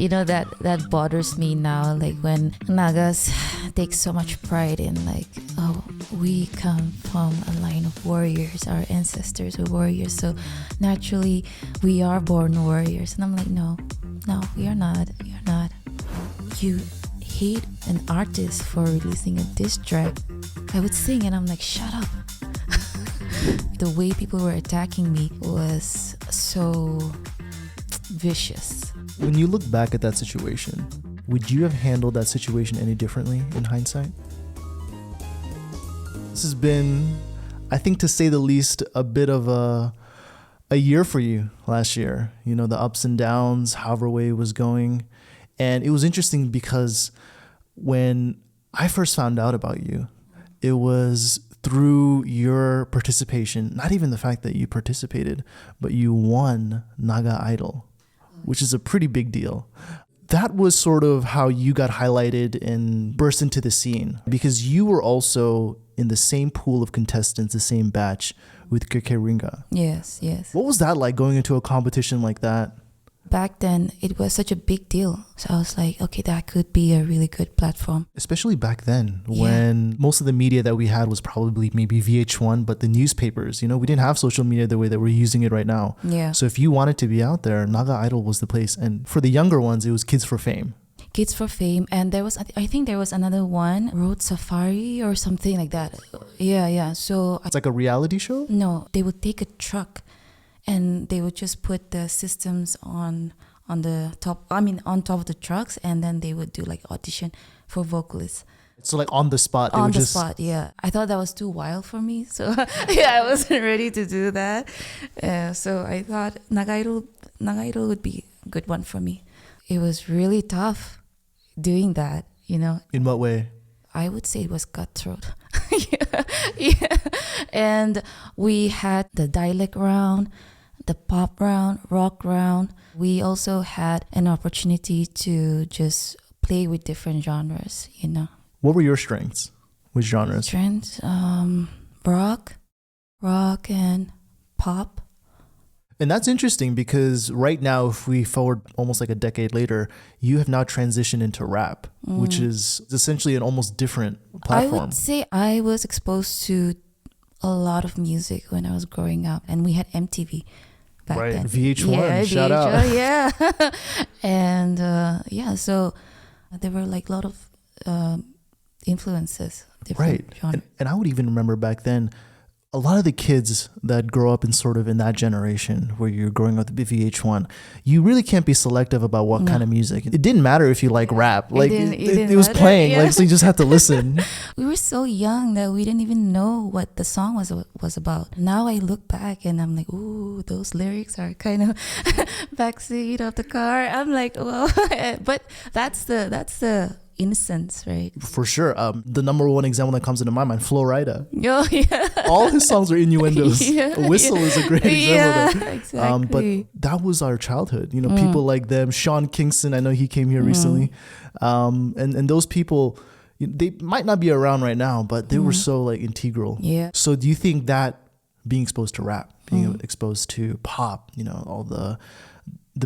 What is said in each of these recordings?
that bothers me now, like when Nagas take so much pride in like, oh, we come from a line of warriors, our ancestors were warriors, so naturally we are born warriors. And I'm like, no, we are not. You hate an artist for releasing a diss track. I would sing and I'm like, shut up. The way people were attacking me was so vicious. When you look back at that situation, would you have handled that situation any differently in hindsight? This has been, I think, to say the least, a bit of a year for you last year. You know, the ups and downs, however way it was going. And it was interesting because when I first found out about you, it was through your participation, not even the fact that you participated, but you won Naga Idol, which is a pretty big deal. That was sort of how you got highlighted and burst into the scene, because you were also in the same pool of contestants, the same batch with Ringa. Yes. What was that like, going into a competition like that? Back then, it was such a big deal. So I was like, okay, that could be a really good platform. Especially back then, when most of the media that we had was probably maybe VH1, but the newspapers, we didn't have social media the way that we're using it right now. Yeah. So if you wanted to be out there, Naga Idol was the place. And for the younger ones, it was Kids for Fame. Kids for Fame. And I think there was another one, Road Safari or something like that. Yeah. So it's like a reality show? No, they would take a truck and they would just put the systems on the top, on top of the trucks, and then they would do like audition for vocalists. So like on the spot? On the spot, yeah. I thought that was too wild for me. So I wasn't ready to do that. So I thought Naga Idol would be a good one for me. It was really tough doing that, In what way? I would say it was cutthroat. yeah. And we had the dialect round, the pop round, rock round. We also had an opportunity to just play with different genres, What were your strengths? Which genres? Strengths, rock and pop. And that's interesting because right now, if we forward almost like a decade later, you have now transitioned into rap, which is essentially an almost different platform. I would say I was exposed to a lot of music when I was growing up, and we had MTV back then. VH1, shout out. Yeah. And so there were like a lot of influences, different genres. And I would even remember back then, a lot of the kids that grow up in sort of in that generation where you're growing up with VH1, you really can't be selective about what kind of music. It didn't matter if you like rap. Like it was playing, so you just had to listen. We were so young that we didn't even know what the song was about. Now I look back and I'm like, ooh, those lyrics are kind of backseat of the car. I'm like, well, but that's the innocence, right? For sure. The number one example that comes into my mind, Flo Rida. Oh, yeah. All his songs are innuendos. Whistle is a great example. Yeah, exactly. But that was our childhood. People like them. Sean Kingston, I know he came here recently. And those people, they might not be around right now, but they were so like integral. Yeah. So do you think that being exposed to rap, being exposed to pop, all the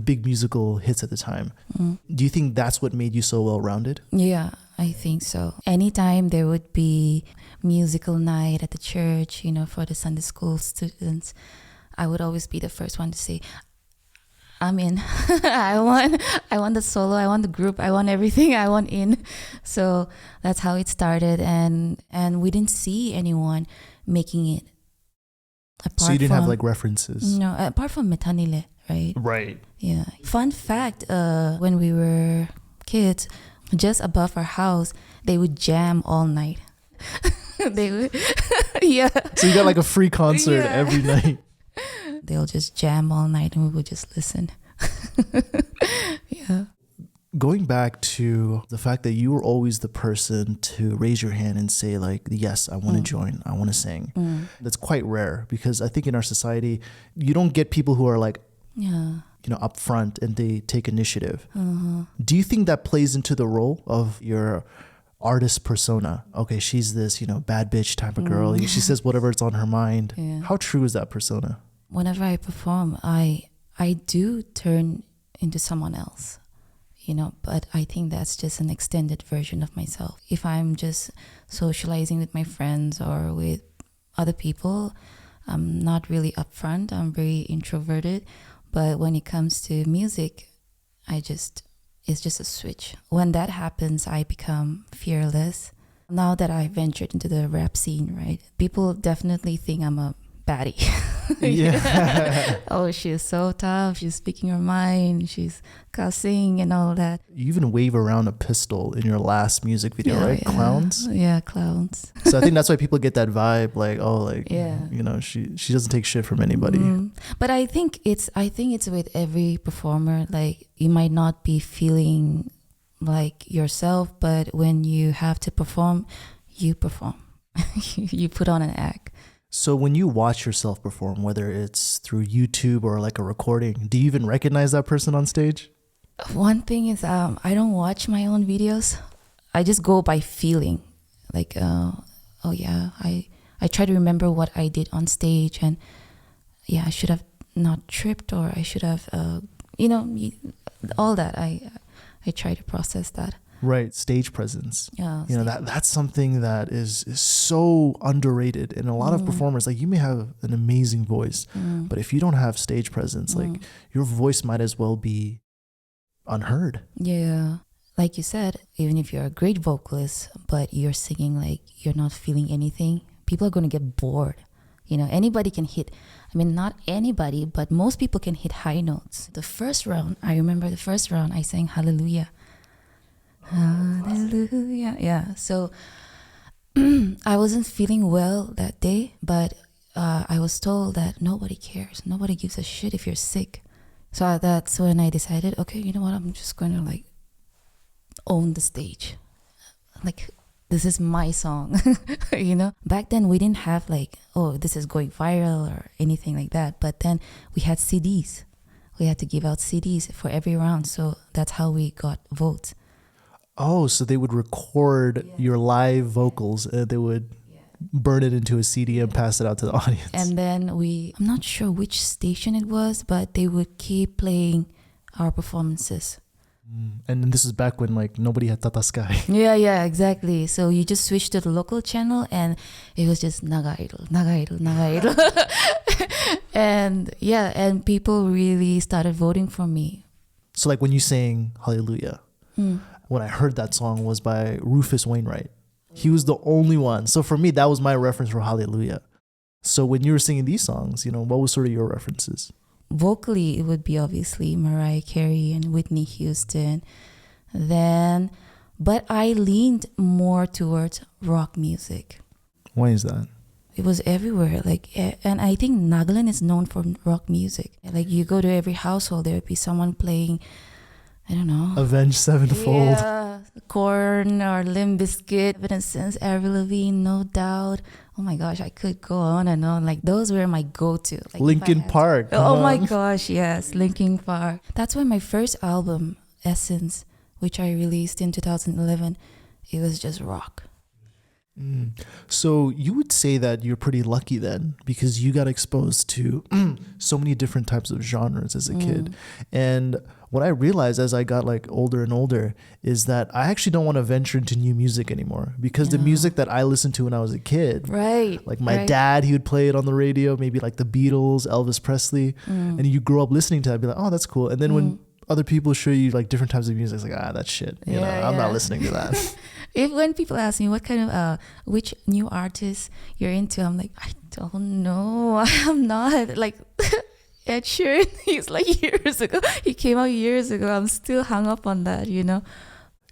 big musical hits at the time. Do you think that's what made you so well-rounded? Yeah, I think so. Anytime there would be musical night at the church, for the Sunday school students, I would always be the first one to say, I'm in. I want the solo, I want the group, I want everything, I want in. So that's how it started, and we didn't see anyone making it. So you didn't have like references? No, apart from Metanile. Right. Yeah. Fun fact, when we were kids, just above our house, they would jam all night. They would, yeah. So you got like a free concert every night. They'll just jam all night and we would just listen. Yeah. Going back to the fact that you were always the person to raise your hand and say like, yes, I want to join, I want to sing. That's quite rare because I think in our society, you don't get people who are like, up front and they take initiative. Do you think that plays into the role of your artist persona? Okay, she's this, bad bitch type of girl. She says whatever's on her mind. Yeah. How true is that persona? Whenever I perform, I do turn into someone else. but I think that's just an extended version of myself. If I'm just socializing with my friends or with other people, I'm not really upfront. I'm very introverted. But when it comes to music, it's just a switch. When that happens, I become fearless. Now that I ventured into the rap scene, right? People definitely think I'm a baddie. Yeah. Oh, she's so tough. She's speaking her mind. She's cussing and all that. You even wave around a pistol in your last music video, Yeah, right? yeah. Clowns. Yeah, clowns. So I think that's why people get that vibe, like, oh, like, Yeah. she doesn't take shit from anybody. But I think it's with every performer. Like, you might not be feeling like yourself, but when you have to perform, you perform. You put on an act. So when you watch yourself perform, whether it's through YouTube or like a recording, do you even recognize that person on stage? One thing is, I don't watch my own videos. I just go by feeling. Like, oh yeah, I try to remember what I did on stage, and yeah, I should have not tripped, or I should have, all that. I try to process that. Right, stage presence. Yeah, that's something that is so underrated. And a lot of performers, like, you may have an amazing voice, but if you don't have stage presence, like, your voice might as well be unheard. Yeah. Like you said, even if you're a great vocalist, but you're singing like you're not feeling anything, people are going to get bored. Anybody can hit, not anybody, but most people can hit high notes. I remember the first round, I sang Hallelujah. Hallelujah. Yeah. So I wasn't feeling well that day, but I was told that nobody cares. Nobody gives a shit if you're sick. So that's when I decided, okay, you know what? I'm just going to like own the stage. Like, this is my song. Back then we didn't have like, oh, this is going viral or anything like that. But then we had CDs. We had to give out CDs for every round. So that's how we got votes. Oh, so they would record your live vocals and they would burn it into a CD and pass it out to the audience. And then I'm not sure which station it was, but they would keep playing our performances. And this is back when like nobody had Tata Sky. Yeah, exactly. So you just switched to the local channel and it was just Naga Idol. and people really started voting for me. So like when you sang Hallelujah, when I heard that song was by Rufus Wainwright. He was the only one. So for me, that was my reference for Hallelujah. So when you were singing these songs, what was sort of your references? Vocally, it would be obviously Mariah Carey and Whitney Houston. But I leaned more towards rock music. Why is that? It was everywhere. And I think Nagaland is known for rock music. Like, you go to every household, there would be someone playing, I don't know, Avenged Sevenfold. Yeah, Korn or Limp Bizkit, Evanescence, Avril Lavigne, No Doubt. Oh my gosh, I could go on and on. Like, those were my go-to. Like, Linkin Park. Oh my gosh, yes, Linkin Park. That's when my first album, Essence, which I released in 2011, it was just rock. So you would say that you're pretty lucky then, because you got exposed to so many different types of genres as a kid. And what I realized as I got like older and older is that I actually don't want to venture into new music anymore, because the music that I listened to when I was a kid, like my dad, he would play it on the radio, maybe like the Beatles, Elvis Presley, and you grow up listening to that, be like, oh, that's cool. And then when other people show you like different types of music, it's like, that's shit. I'm not listening to that. When people ask me what kind of which new artist you're into, I'm like, I don't know. I'm not like Ed Sheeran. He's like years ago. He came out years ago. I'm still hung up on that. Yeah,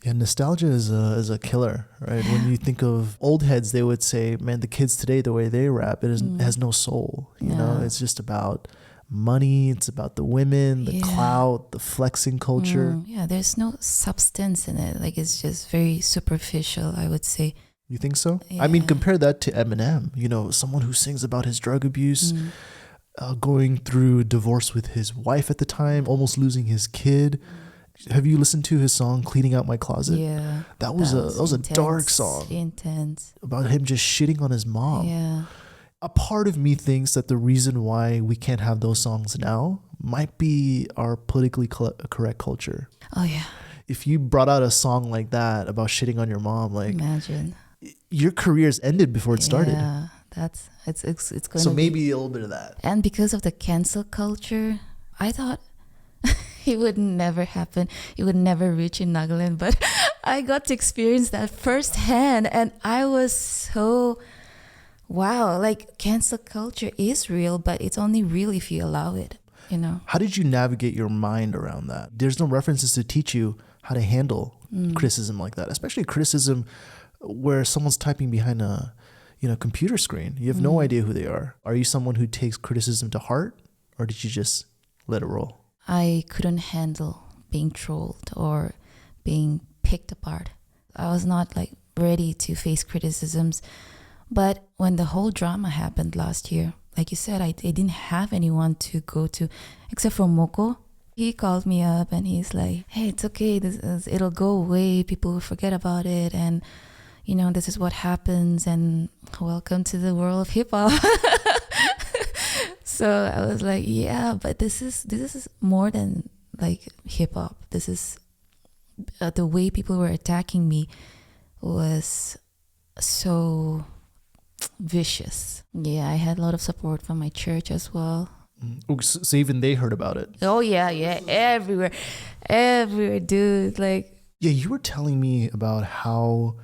nostalgia is a killer, right? When you think of old heads, they would say, man, the kids today, the way they rap, it has no soul. You know, it's just about money, it's about the women, the clout, the flexing culture. There's no substance in it. Like, it's just very superficial, I would say. You think so? I mean, compare that to Eminem, someone who sings about his drug abuse, going through divorce with his wife at the time, almost losing his kid. Have you listened to his song Cleaning Out My Closet? Yeah. That was a dark song. Intense. About him just shitting on his mom. Yeah. A part of me thinks that the reason why we can't have those songs now might be our politically correct culture. Oh, yeah. if you brought out a song like that about shitting on your mom, like Imagine. your career's ended before it started. Yeah, it's going So to maybe a little bit of that. And because of the cancel culture, I thought it would never happen. It would never reach in Nagaland, but I got to experience that firsthand, and I was so wow. Like cancel culture is real, but it's only real if you allow it. You know. How did you navigate your mind around that? There's no references to teach you how to handle criticism like that, especially criticism where someone's typing behind a computer screen. You have no idea who they are. Are you someone who takes criticism to heart, or did you just let it roll? I couldn't handle being trolled or being picked apart. I was not like ready to face criticisms. But when the whole drama happened last year, like you said, I didn't have anyone to go to except for Moko. He called me up and he's like, hey, it's okay. It'll go away. People will forget about it. And, this is what happens. And welcome to the world of hip hop. So I was like, yeah, but this is more than like hip hop. This is the way people were attacking me was so vicious. Yeah, I had a lot of support from my church as well. So even they heard about it. Oh yeah, everywhere, dude. Like, yeah, you were telling me about how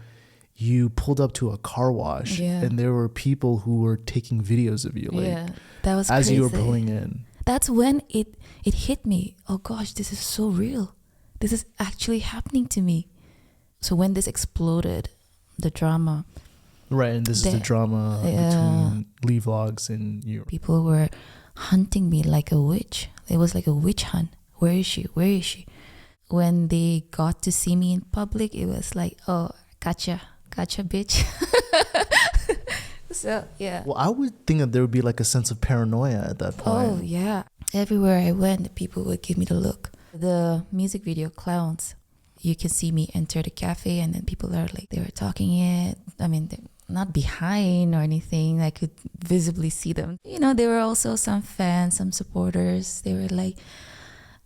you pulled up to a car wash and there were people who were taking videos of you, like, that was as crazy. you were pulling in. That's when it hit me. Oh gosh, this is so real. This is actually happening to me. So when this exploded, the drama. Right, and this is the drama between Lee Vlogs and you. People were hunting me like a witch. It was like a witch hunt. Where is she? Where is she? When they got to see me in public, it was like, oh, gotcha, bitch. So, yeah. Well, I would think that there would be like a sense of paranoia at that point. Oh, yeah. Everywhere I went, people would give me the look. The music video Clowns, you can see me enter the cafe and then people are like, they were talking it. I mean, they're not behind or anything. I could visibly see them. There were also some fans, some supporters. They were like,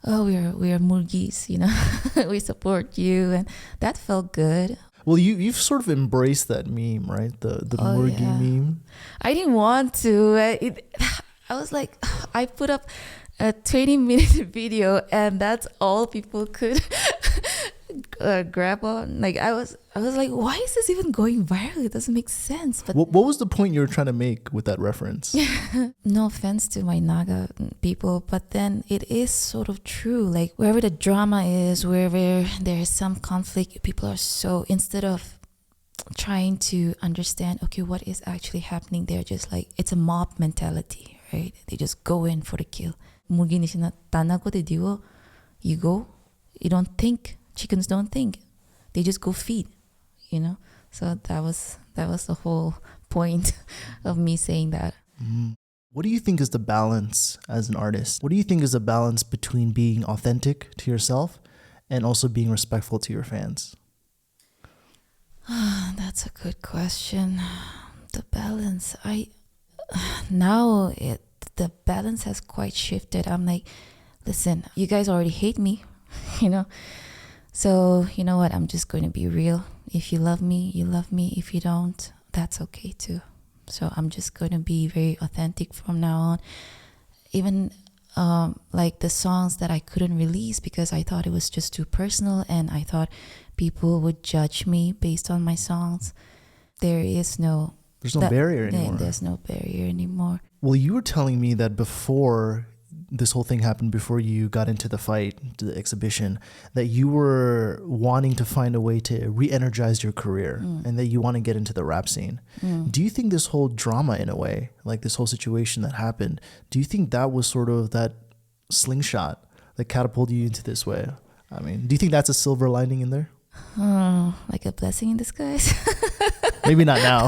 oh, we are Murgis, we support you. And that felt good. Well, you've sort of embraced that meme, right? The Murgi meme. I didn't want to. I was like, I put up a 20-minute video and that's all people could grab on. Like I was like, why is this even going viral? It doesn't make sense. But what was the point you were trying to make with that reference? No offense to my Naga people, but then it is sort of true. Like wherever the drama is, wherever there is some conflict, people are so, instead of trying to understand, okay, what is actually happening, they're just like, it's a mob mentality, right? They just go in for the kill. You go, you don't think. Chickens don't think. They just go feed, So that was the whole point of me saying that. What do you think is the balance as an artist? What do you think is the balance between being authentic to yourself and also being respectful to your fans? That's a good question. The balance. The balance has quite shifted. I'm like, listen, you guys already hate me, So, you know what? I'm just going to be real. If you love me, you love me. If you don't, that's okay too. So I'm just going to be very authentic from now on. Even like the songs that I couldn't release because I thought it was just too personal and I thought people would judge me based on my songs. There's no barrier anymore. There's no barrier anymore. Well, you were telling me that before this whole thing happened, before you got into the fight, to the exhibition, that you were wanting to find a way to re-energize your career and that you want to get into the rap scene. Do you think this whole drama, in a way, like this whole situation that happened, do you think that was sort of that slingshot that catapulted you into this way? I mean, do you think that's a silver lining in there? Like a blessing in disguise? Maybe not now.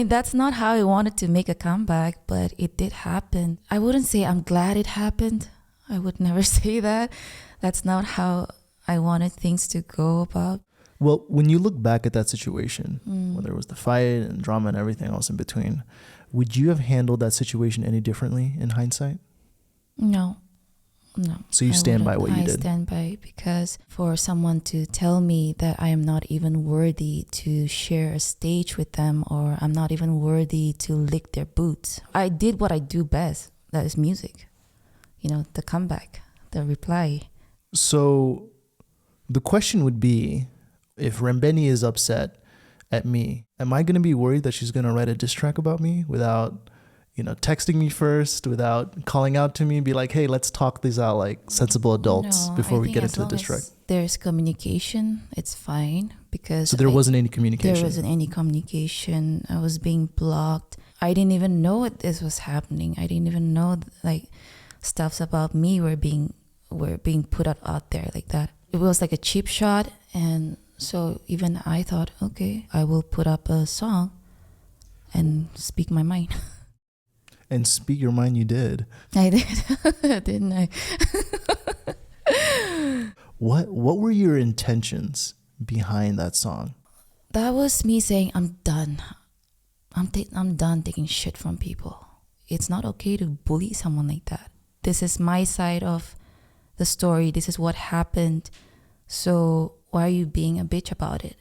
That's not how I wanted to make a comeback, but it did happen. I wouldn't say I'm glad it happened. I would never say that. That's not how I wanted things to go about. Well, when you look back at that situation, whether it was the fight and drama and everything else in between, would you have handled that situation any differently in hindsight? No. No. So you stand by what you did? I stand by, because for someone to tell me that I am not even worthy to share a stage with them, or I'm not even worthy to lick their boots. I did what I do best. That is music. You know, the comeback, the reply. So the question would be, if Renbeni is upset at me, am I going to be worried that she's going to write a diss track about me without, texting me first, without calling out to me, be like, hey, let's talk these out like sensible adults before we get into the diss track? There's communication, it's fine, because so there wasn't any communication. There wasn't any communication. I was being blocked. I didn't even know what this was happening. I didn't even know stuffs about me were being put out there like that. It was like a cheap shot, and so even I thought, okay, I will put up a song and speak my mind. And speak your mind you did. I did, didn't I? What were your intentions behind that song? That was me saying, I'm done. I'm done taking shit from people. It's not okay to bully someone like that. This is my side of the story. This is what happened. So why are you being a bitch about it?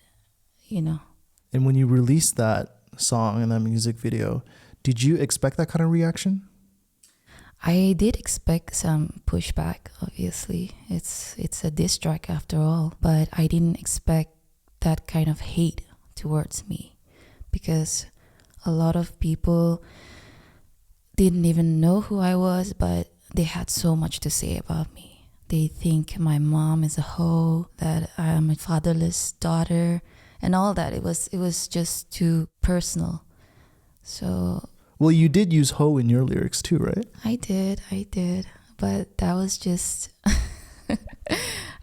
And when you released that song and that music video, did you expect that kind of reaction? I did expect some pushback, obviously. It's a diss track after all. But I didn't expect that kind of hate towards me, because a lot of people didn't even know who I was, but they had so much to say about me. They think my mom is a hoe, that I am a fatherless daughter, and all that. It was just too personal. So, well, you did use hoe in your lyrics too, right? I did. But that was just,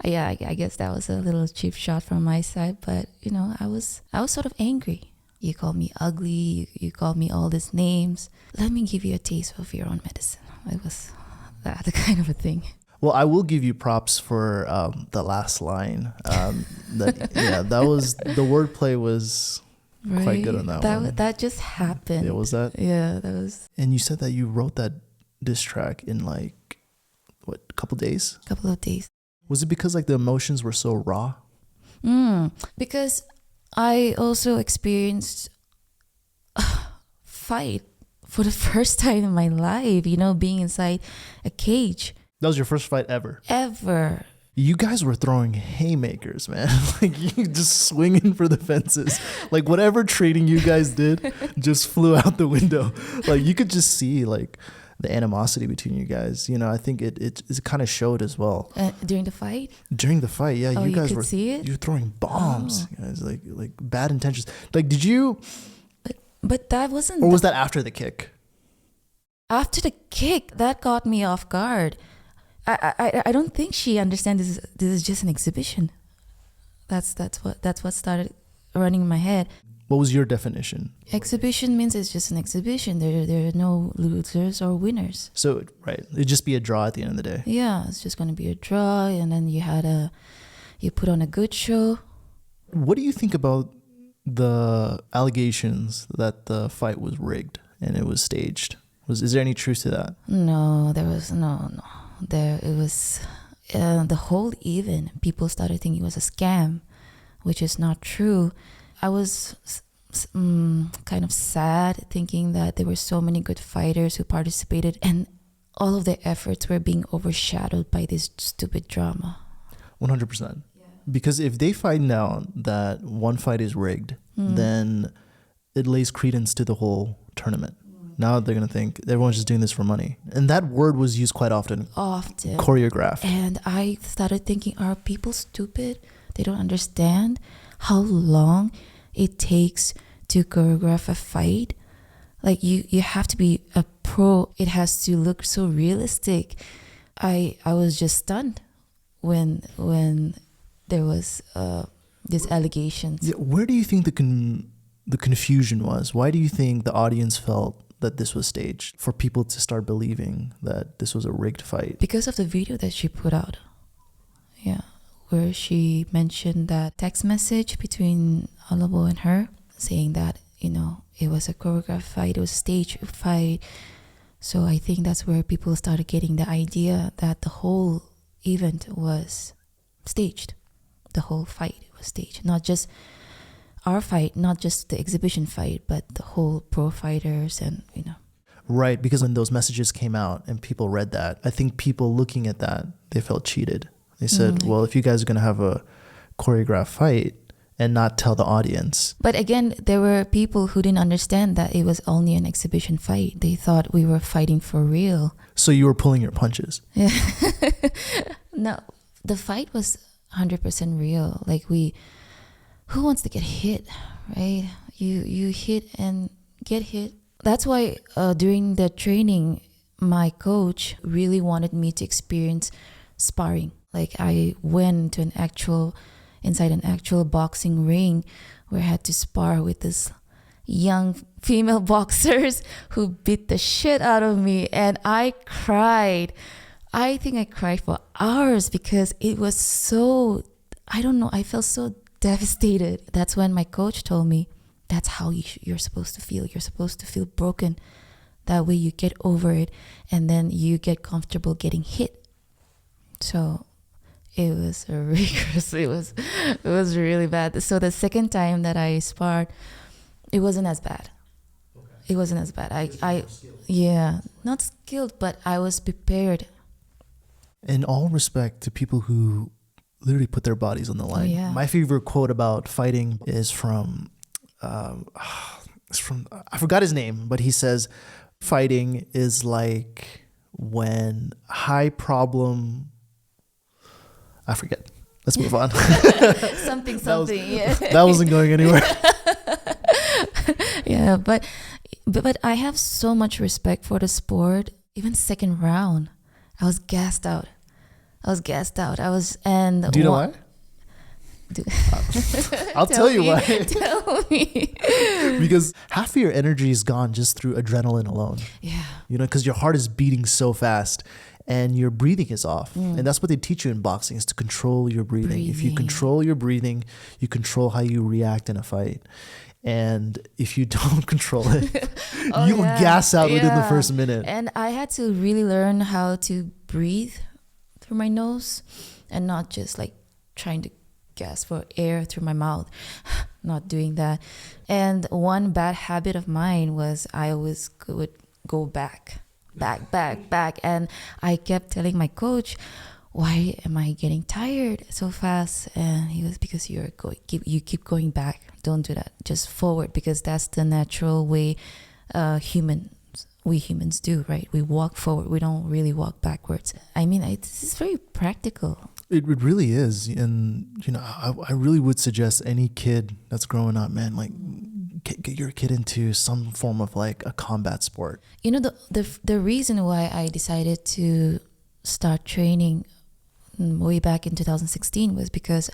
yeah, I guess that was a little cheap shot from my side. But, I was sort of angry. You called me ugly. You called me all these names. Let me give you a taste of your own medicine. It was that kind of a thing. Well, I will give you props for the last line. That was, the wordplay was quite good on that one. That just happened. Yeah, was that? Yeah, that was. And you said that you wrote that diss track in a couple days? Couple of days. Was it because the emotions were so raw? Because I also experienced a fight for the first time in my life, being inside a cage. That was your first fight ever? Ever. You guys were throwing haymakers, man. You just swinging for the fences. Whatever training you guys did just flew out the window. You could just see the animosity between you guys. I think it kind of showed as well. During the fight? During the fight, yeah. You guys could see it? You were throwing bombs. You guys, like bad intentions. Did you? But that wasn't. Or was that after the kick? After the kick, that got me off guard. I don't think she understands this is just an exhibition. That's what started running in my head. What was your definition? Exhibition means it's just an exhibition. There are no losers or winners. So right, it'd just be a draw at the end of the day. Yeah, it's just going to be a draw, and then you put on a good show. What do you think about the allegations that the fight was rigged and it was staged? Is there any truth to that? No, there was no. It was the whole event. People started thinking it was a scam, which is not true. I was kind of sad thinking that there were so many good fighters who participated, and all of their efforts were being overshadowed by this stupid drama. 100%. Because if they find out that one fight is rigged, then it lays credence to the whole tournament. Now they're going to think everyone's just doing this for money. And that word was used quite often. Often. Choreographed. And I started thinking, are people stupid? They don't understand how long it takes to choreograph a fight. You have to be a pro. It has to look so realistic. I was just stunned when there was these allegations. Yeah, where do you think the confusion was? Why do you think the audience felt that this was staged, for people to start believing that this was a rigged fight? Because of the video that she put out. Yeah. Where she mentioned that text message between Alabo and her, saying that, it was a choreographed fight, it was a staged fight. So I think that's where people started getting the idea that the whole event was staged. The whole fight was staged. Not just our fight, not just the exhibition fight, but the whole pro fighters and, Right, because when those messages came out and people read that, I think people looking at that, they felt cheated. They said, well, if you guys are going to have a choreographed fight and not tell the audience. But again, there were people who didn't understand that it was only an exhibition fight. They thought we were fighting for real. So you were pulling your punches. Yeah. No, the fight was 100% real. Like who wants to get hit, right? You hit and get hit. That's why during the training, my coach really wanted me to experience sparring. Like I went to inside an actual boxing ring where I had to spar with this young female boxers who beat the shit out of me. And I cried. I think I cried for hours because it was so, I don't know, I felt so devastated. That's when my coach told me, that's how you're supposed to feel. You're supposed to feel broken. That way you get over it and then you get comfortable getting hit. So it was rigorous. It was really bad. So the second time that I sparred, it wasn't as bad. Okay. It wasn't as bad. Yeah, not skilled, but I was prepared. In all respect to people who literally put their bodies on the line. Oh, yeah. My favorite quote about fighting is from I forgot his name, but he says, fighting is like when high problem, I forget. Let's move on. something. That wasn't going anywhere. Yeah, but I have so much respect for the sport. Even second round, I was gassed out. Do you know why? I'll tell you why. Tell me. Because half of your energy is gone just through adrenaline alone. Yeah. Because your heart is beating so fast and your breathing is off. And that's what they teach you in boxing, is to control your breathing. If you control your breathing, you control how you react in a fight. And if you don't control it, you will gas out within the first minute. And I had to really learn how to breathe through my nose and not just like trying to gasp for air through my mouth. Not doing that. And one bad habit of mine was I always would go back. And I kept telling my coach, why am I getting tired so fast? And he was, because you keep going back. Don't do that. Just forward, because that's the natural way we humans do, right? We walk forward. We don't really walk backwards. I mean, this is very practical. It really is. And, I really would suggest any kid that's growing up, man, like get your kid into some form of like a combat sport. The reason why I decided to start training way back in 2016 was because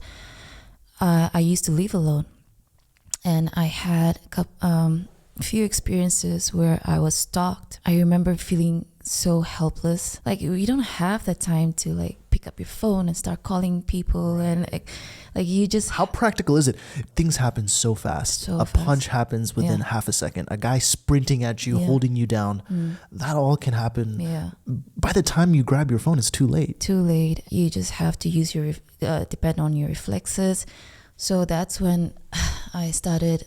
I used to live alone. And I had a few experiences where I was stalked. I remember feeling so helpless. Like, you don't have the time to like pick up your phone and start calling people, and like you just. How practical is it? Things happen so fast. Punch happens within half a second. A guy sprinting at you, holding you down. That all can happen. Yeah. By the time you grab your phone, it's too late. You just have to use your depend on your reflexes. So that's when I started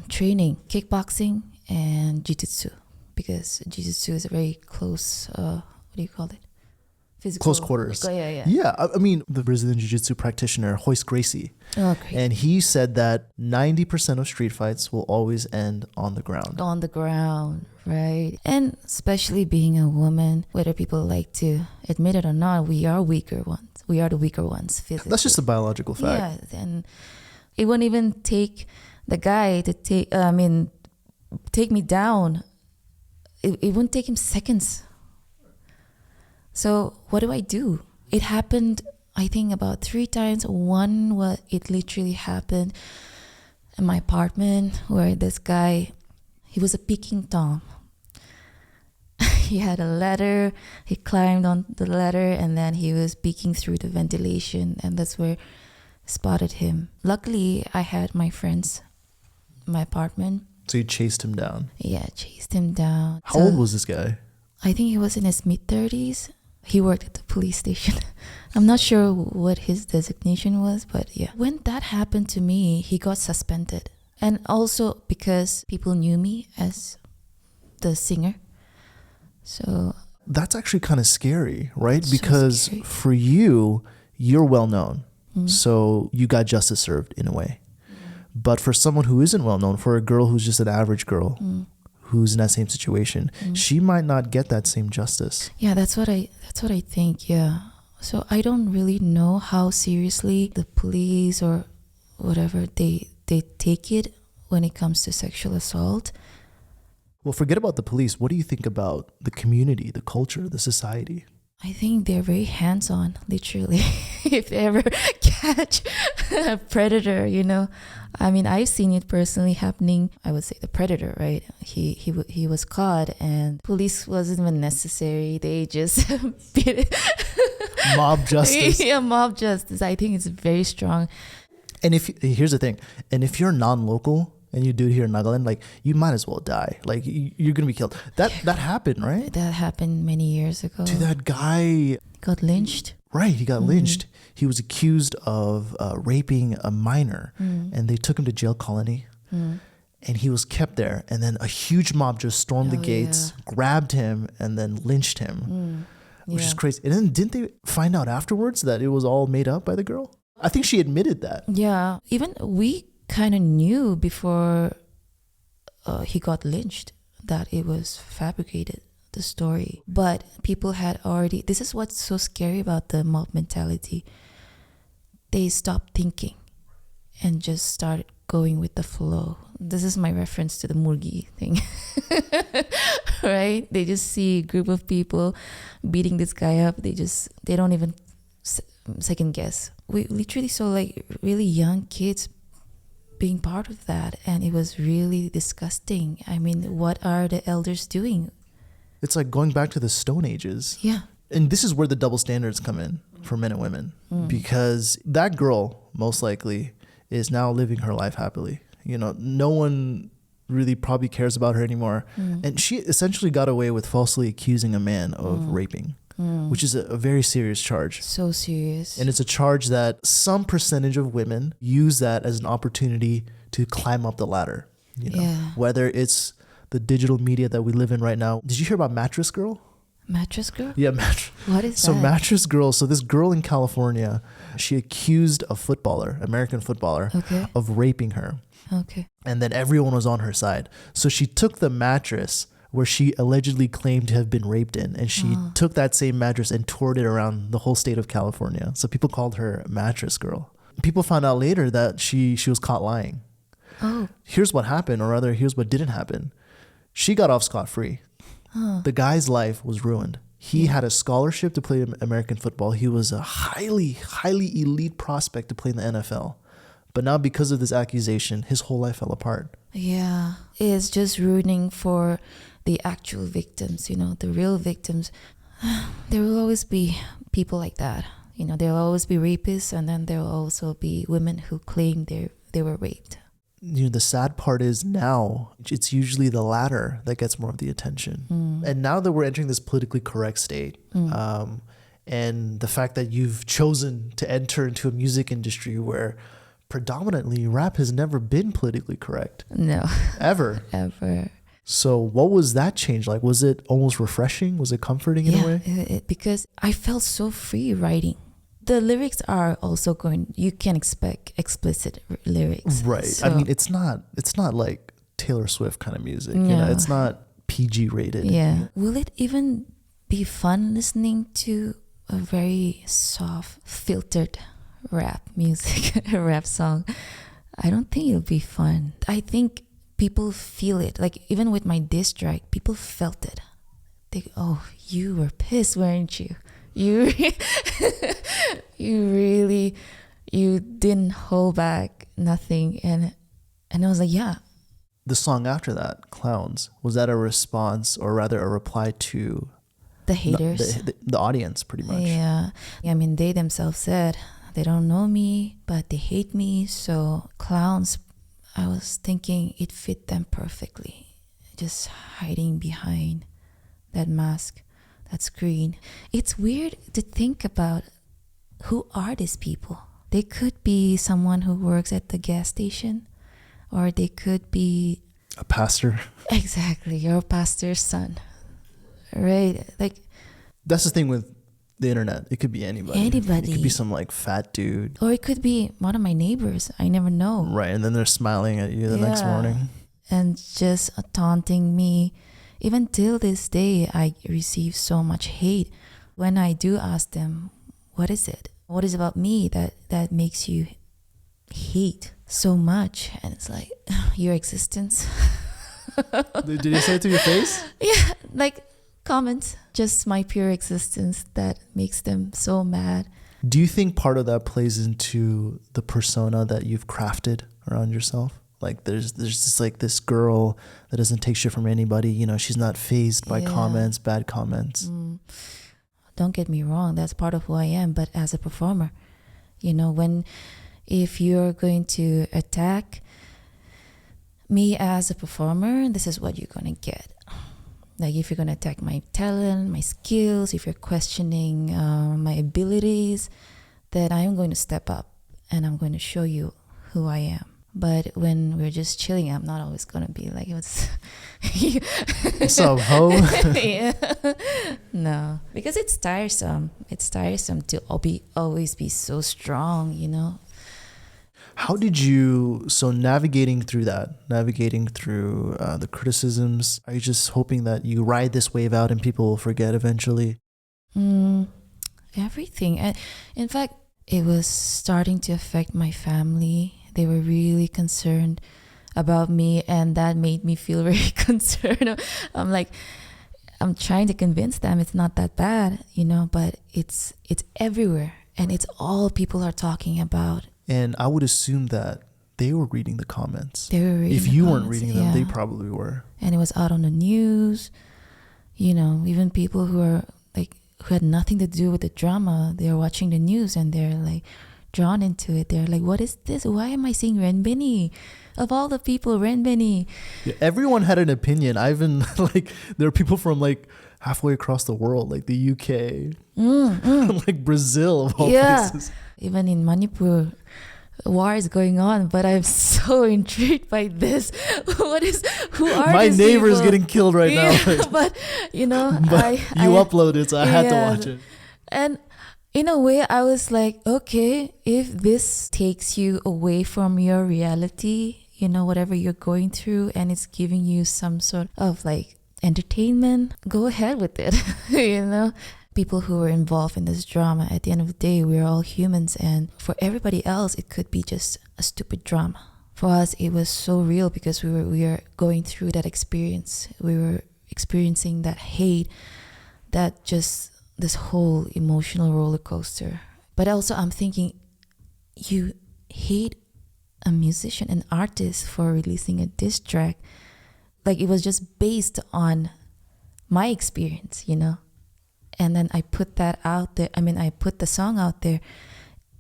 training kickboxing and jiu-jitsu, because jiu-jitsu is a very close, what do you call it? Physical. Close quarters. Yeah, I mean, the Brazilian jiu-jitsu practitioner, Royce Gracie. Oh, great. And he said that 90% of street fights will always end on the ground. On the ground, right? And especially being a woman, whether people like to admit it or not, we are weaker ones. We are the weaker ones physically. That's just a biological fact. Yeah, and it won't even take the guy to take me down. It won't take him seconds. So what do? It happened, I think, about 3 times. One was, it literally happened in my apartment, where this guy, he was a Peking Tom. He had a ladder. He climbed on the ladder, and then he was peeking through the ventilation, and that's where I spotted him. Luckily, I had my friends in my apartment. So you chased him down? Yeah, chased him down. How old was this guy? I think he was in his mid-30s. He worked at the police station. I'm not sure what his designation was, but yeah. When that happened to me, he got suspended. And also because people knew me as the singer. So that's actually kind of scary, right? So because scary. For you, you're well known. So you got justice served in a way. But for someone who isn't well known, for a girl who's just an average girl who's in that same situation, she might not get that same justice. Yeah, that's what I think. Yeah. So I don't really know how seriously the police or whatever they take it when it comes to sexual assault. Well, forget about the police. What do you think about the community, the culture, the society? I think they're very hands-on, literally. If they ever catch a predator, you know. I mean, I've seen it personally happening. I would say the predator, right? He was caught, and police wasn't even necessary. They just beat it. Mob justice. Yeah, mob justice. I think it's very strong. And here's the thing, and if you're non-local and you do it here in Nagaland, like, you might as well die. Like, you're gonna be killed. That happened, right? That happened many years ago. To that guy. Got lynched. Right, he got lynched. He was accused of raping a minor, and they took him to jail colony, and he was kept there. And then a huge mob just stormed the gates, grabbed him, and then lynched him, which is crazy. And then didn't they find out afterwards that it was all made up by the girl? I think she admitted that. Yeah, even we kind of knew before he got lynched that it was fabricated, the story. But people had already, this is what's so scary about the mob mentality. They stopped thinking and just started going with the flow. This is my reference to the Murgi thing. Right? They just see a group of people beating this guy up. They don't even second guess. We literally saw like really young kids being part of that, and it was really disgusting. I mean, what are the elders doing? It's like going back to the Stone Ages. Yeah. And this is where the double standards come in for men and women, because that girl most likely is now living her life happily. You know, no one really probably cares about her anymore. And she essentially got away with falsely accusing a man of raping, which is a very serious charge. So serious. And it's a charge that some percentage of women use that as an opportunity to climb up the ladder. You know, whether it's the digital media that we live in right now. Did you hear about Mattress Girl? Mattress Girl? Yeah, What is so that? Mattress Girl. So this girl in California, she accused a footballer, American footballer, of raping her. Okay. And then everyone was on her side. So she took the mattress where she allegedly claimed to have been raped in, and she took that same mattress and toured it around the whole state of California. So people called her Mattress Girl. People found out later that she was caught lying. Oh. Here's what happened, or rather, here's what didn't happen. She got off scot-free. The guy's life was ruined. He had a scholarship to play American football. He was a highly, highly elite prospect to play in the NFL. But now because of this accusation, his whole life fell apart. Yeah. It's just ruining for the actual victims, you know, the real victims. There will always be people like that. You know, there will always be rapists, and then there will also be women who claim they were raped. You know, the sad part is now it's usually the latter that gets more of the attention. And now that we're entering this politically correct state, and the fact that you've chosen to enter into a music industry where predominantly rap has never been politically correct. No. Ever. Ever. So what was that change like? Was it almost refreshing? Was it comforting in a way? Because I felt so free writing. The lyrics are also you can expect explicit lyrics. Right. So, I mean, it's not like Taylor Swift kind of music. You know, it's not PG rated. Yeah. Will it even be fun listening to a very soft, filtered rap music, a rap song? I don't think it'll be fun. I think people feel it. Like, even with my diss track, people felt it. They, oh, you were pissed, weren't you? You didn't hold back nothing. And I was like, yeah. The song after that, Clowns, was that a response, or rather a reply to the haters? The audience, pretty much. Yeah. I mean, they themselves said they don't know me, but they hate me. So Clowns, I was thinking it fit them perfectly. Just hiding behind that mask, that screen. It's weird to think about, who are these people? They could be someone who works at the gas station, or they could be A pastor. exactly your pastor's son, right? Like, That's the thing with the internet. It could be anybody. Anybody. It could be some like fat dude. or it could be one of my neighbors. I never know. Right. And then they're smiling at you the next Yeah. morning. And just taunting me. Even till this day, I receive so much hate. When I do ask them, what is it? What is about me that makes you hate so much? And it's like, your existence. Did they say it to your face? Yeah, like comments. Just my pure existence that makes them so mad. Do you think part of that plays into the persona that you've crafted around yourself? Like there's just like this girl that doesn't take shit from anybody. You know, she's not fazed by Yeah. comments, bad comments. Don't get me wrong, that's part of who I am. But as a performer, you know, if you're going to attack me as a performer, this is what you're going to get. Like, if you're going to attack my talent, my skills, if you're questioning my abilities, then I am going to step up and I'm going to show you who I am. But when we're just chilling, I'm not always going to be like, what's up, ho? Yeah. No, because it's tiresome. It's tiresome to always be so strong, you know? How did you, so navigating through the criticisms, are you just hoping that you ride this wave out and people will forget eventually? Everything. And in fact, it was starting to affect my family. They were really concerned about me, and that made me feel very concerned. I'm trying to convince them it's not that bad, you know, but it's everywhere, and it's all people are talking about. And I would assume that they were reading the comments. They were reading If the you weren't comments, reading them, yeah. they probably were. And it was out on the news, you know, even people who had nothing to do with the drama, they're watching the news and they're like drawn into it. They're like, what is this? Why am I seeing Renbeni? Of all the people, Renbeni. Yeah, everyone had an opinion. I even there are people from like halfway across the world, like the UK, like Brazil of all places. Even in Manipur, war is going on, but I'm so intrigued by this. Who are My these neighbor is people? getting killed right now. But you know, But you uploaded it, so I had to watch it. And in a way, I was like, okay, if this takes you away from your reality, you know, whatever you're going through, and it's giving you some sort of like entertainment, go ahead with it. You know, people who were involved in this drama, at the end of the day, we're all humans, and for everybody else, it could be just a stupid drama. For us, it was so real because we were going through that experience. We were experiencing that hate, that just this whole emotional roller coaster. But also I'm thinking, you hate a musician, an artist, for releasing a diss track. Like, it was just based on my experience, you know? And then I put that out there. I mean, I put the song out there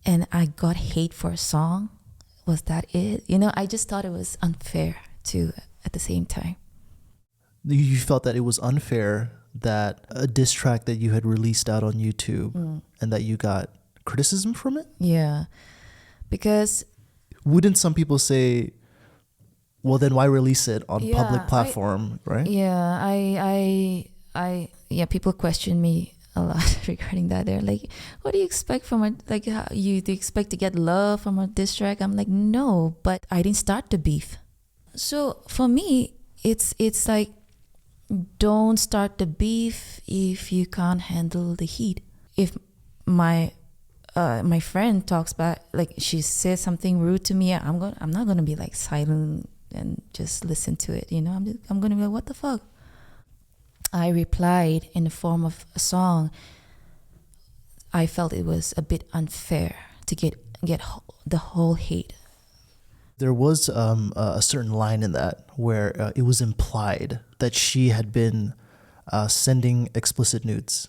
and I got hate for a song. Was that it? You know, I just thought it was unfair too at the same time. You felt that it was unfair that a diss track that you had released out on YouTube and that you got criticism from it? Yeah. Because wouldn't some people say, well, then why release it on public platform, right? Yeah, people question me a lot regarding that. They're like, what do you expect from do you expect to get love from a diss track? I'm like, no, but I didn't start the beef. So for me, it's like, don't start the beef if you can't handle the heat. If my friend talks back, like she says something rude to me, I'm not gonna be like silent and just listen to it. You know, I'm gonna be like, what the fuck? I replied in the form of a song. I felt it was a bit unfair to get the whole hate. There was a certain line in that where it was implied that she had been sending explicit nudes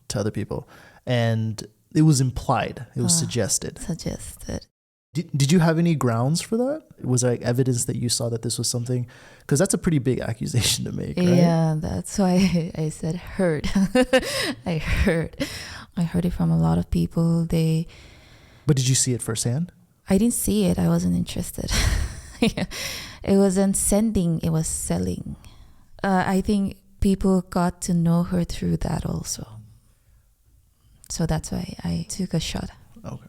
to other people. And it was implied. It was suggested. Did you have any grounds for that? Was there like evidence that you saw that this was something? Because that's a pretty big accusation to make, right? Yeah, that's why I said heard. I heard it from a lot of people. But did you see it firsthand? I didn't see it. I wasn't interested. Yeah. It wasn't sending, it was selling. I think people got to know her through that also. So that's why I took a shot. Okay.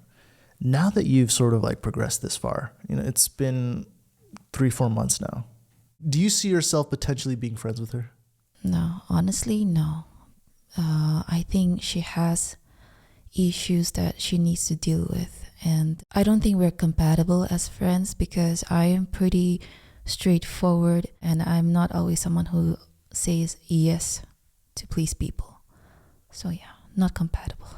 Now that you've sort of like progressed this far, it's been 3-4 months now. Do you see yourself potentially being friends with her? No, honestly, no. I think she has issues that she needs to deal with. And I don't think we're compatible as friends because I am pretty straightforward and I'm not always someone who says yes to please people. So yeah, not compatible.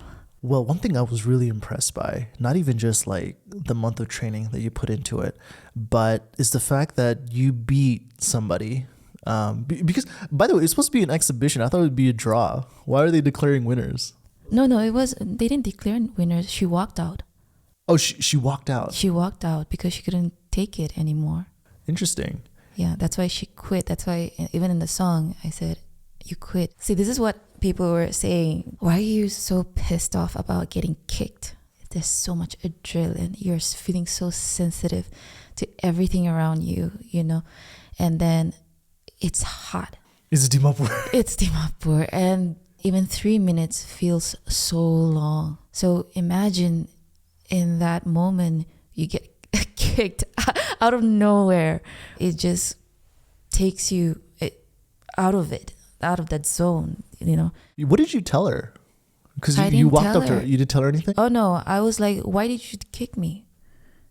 Well, one thing I was really impressed by, not even just like the month of training that you put into it, but is the fact that you beat somebody. Because, by the way, it's supposed to be an exhibition. I thought it would be a draw. Why are they declaring winners? No, they didn't declare winners. She walked out. Oh, she walked out. She walked out because she couldn't take it anymore. Interesting. Yeah, that's why she quit. That's why even in the song, I said, you quit. See, this is what people were saying. Why are you so pissed off about getting kicked? There's so much adrenaline. You're feeling so sensitive to everything around you, and then it's hot. It's Dimapur. It's Dimapur. And even 3 minutes feels so long. So imagine in that moment, you get kicked out of nowhere. It just takes you out of that zone, What did you tell her? Because I you didn't walked tell up to her. her. You didn't tell her anything? Oh no, I was like, why did you kick me?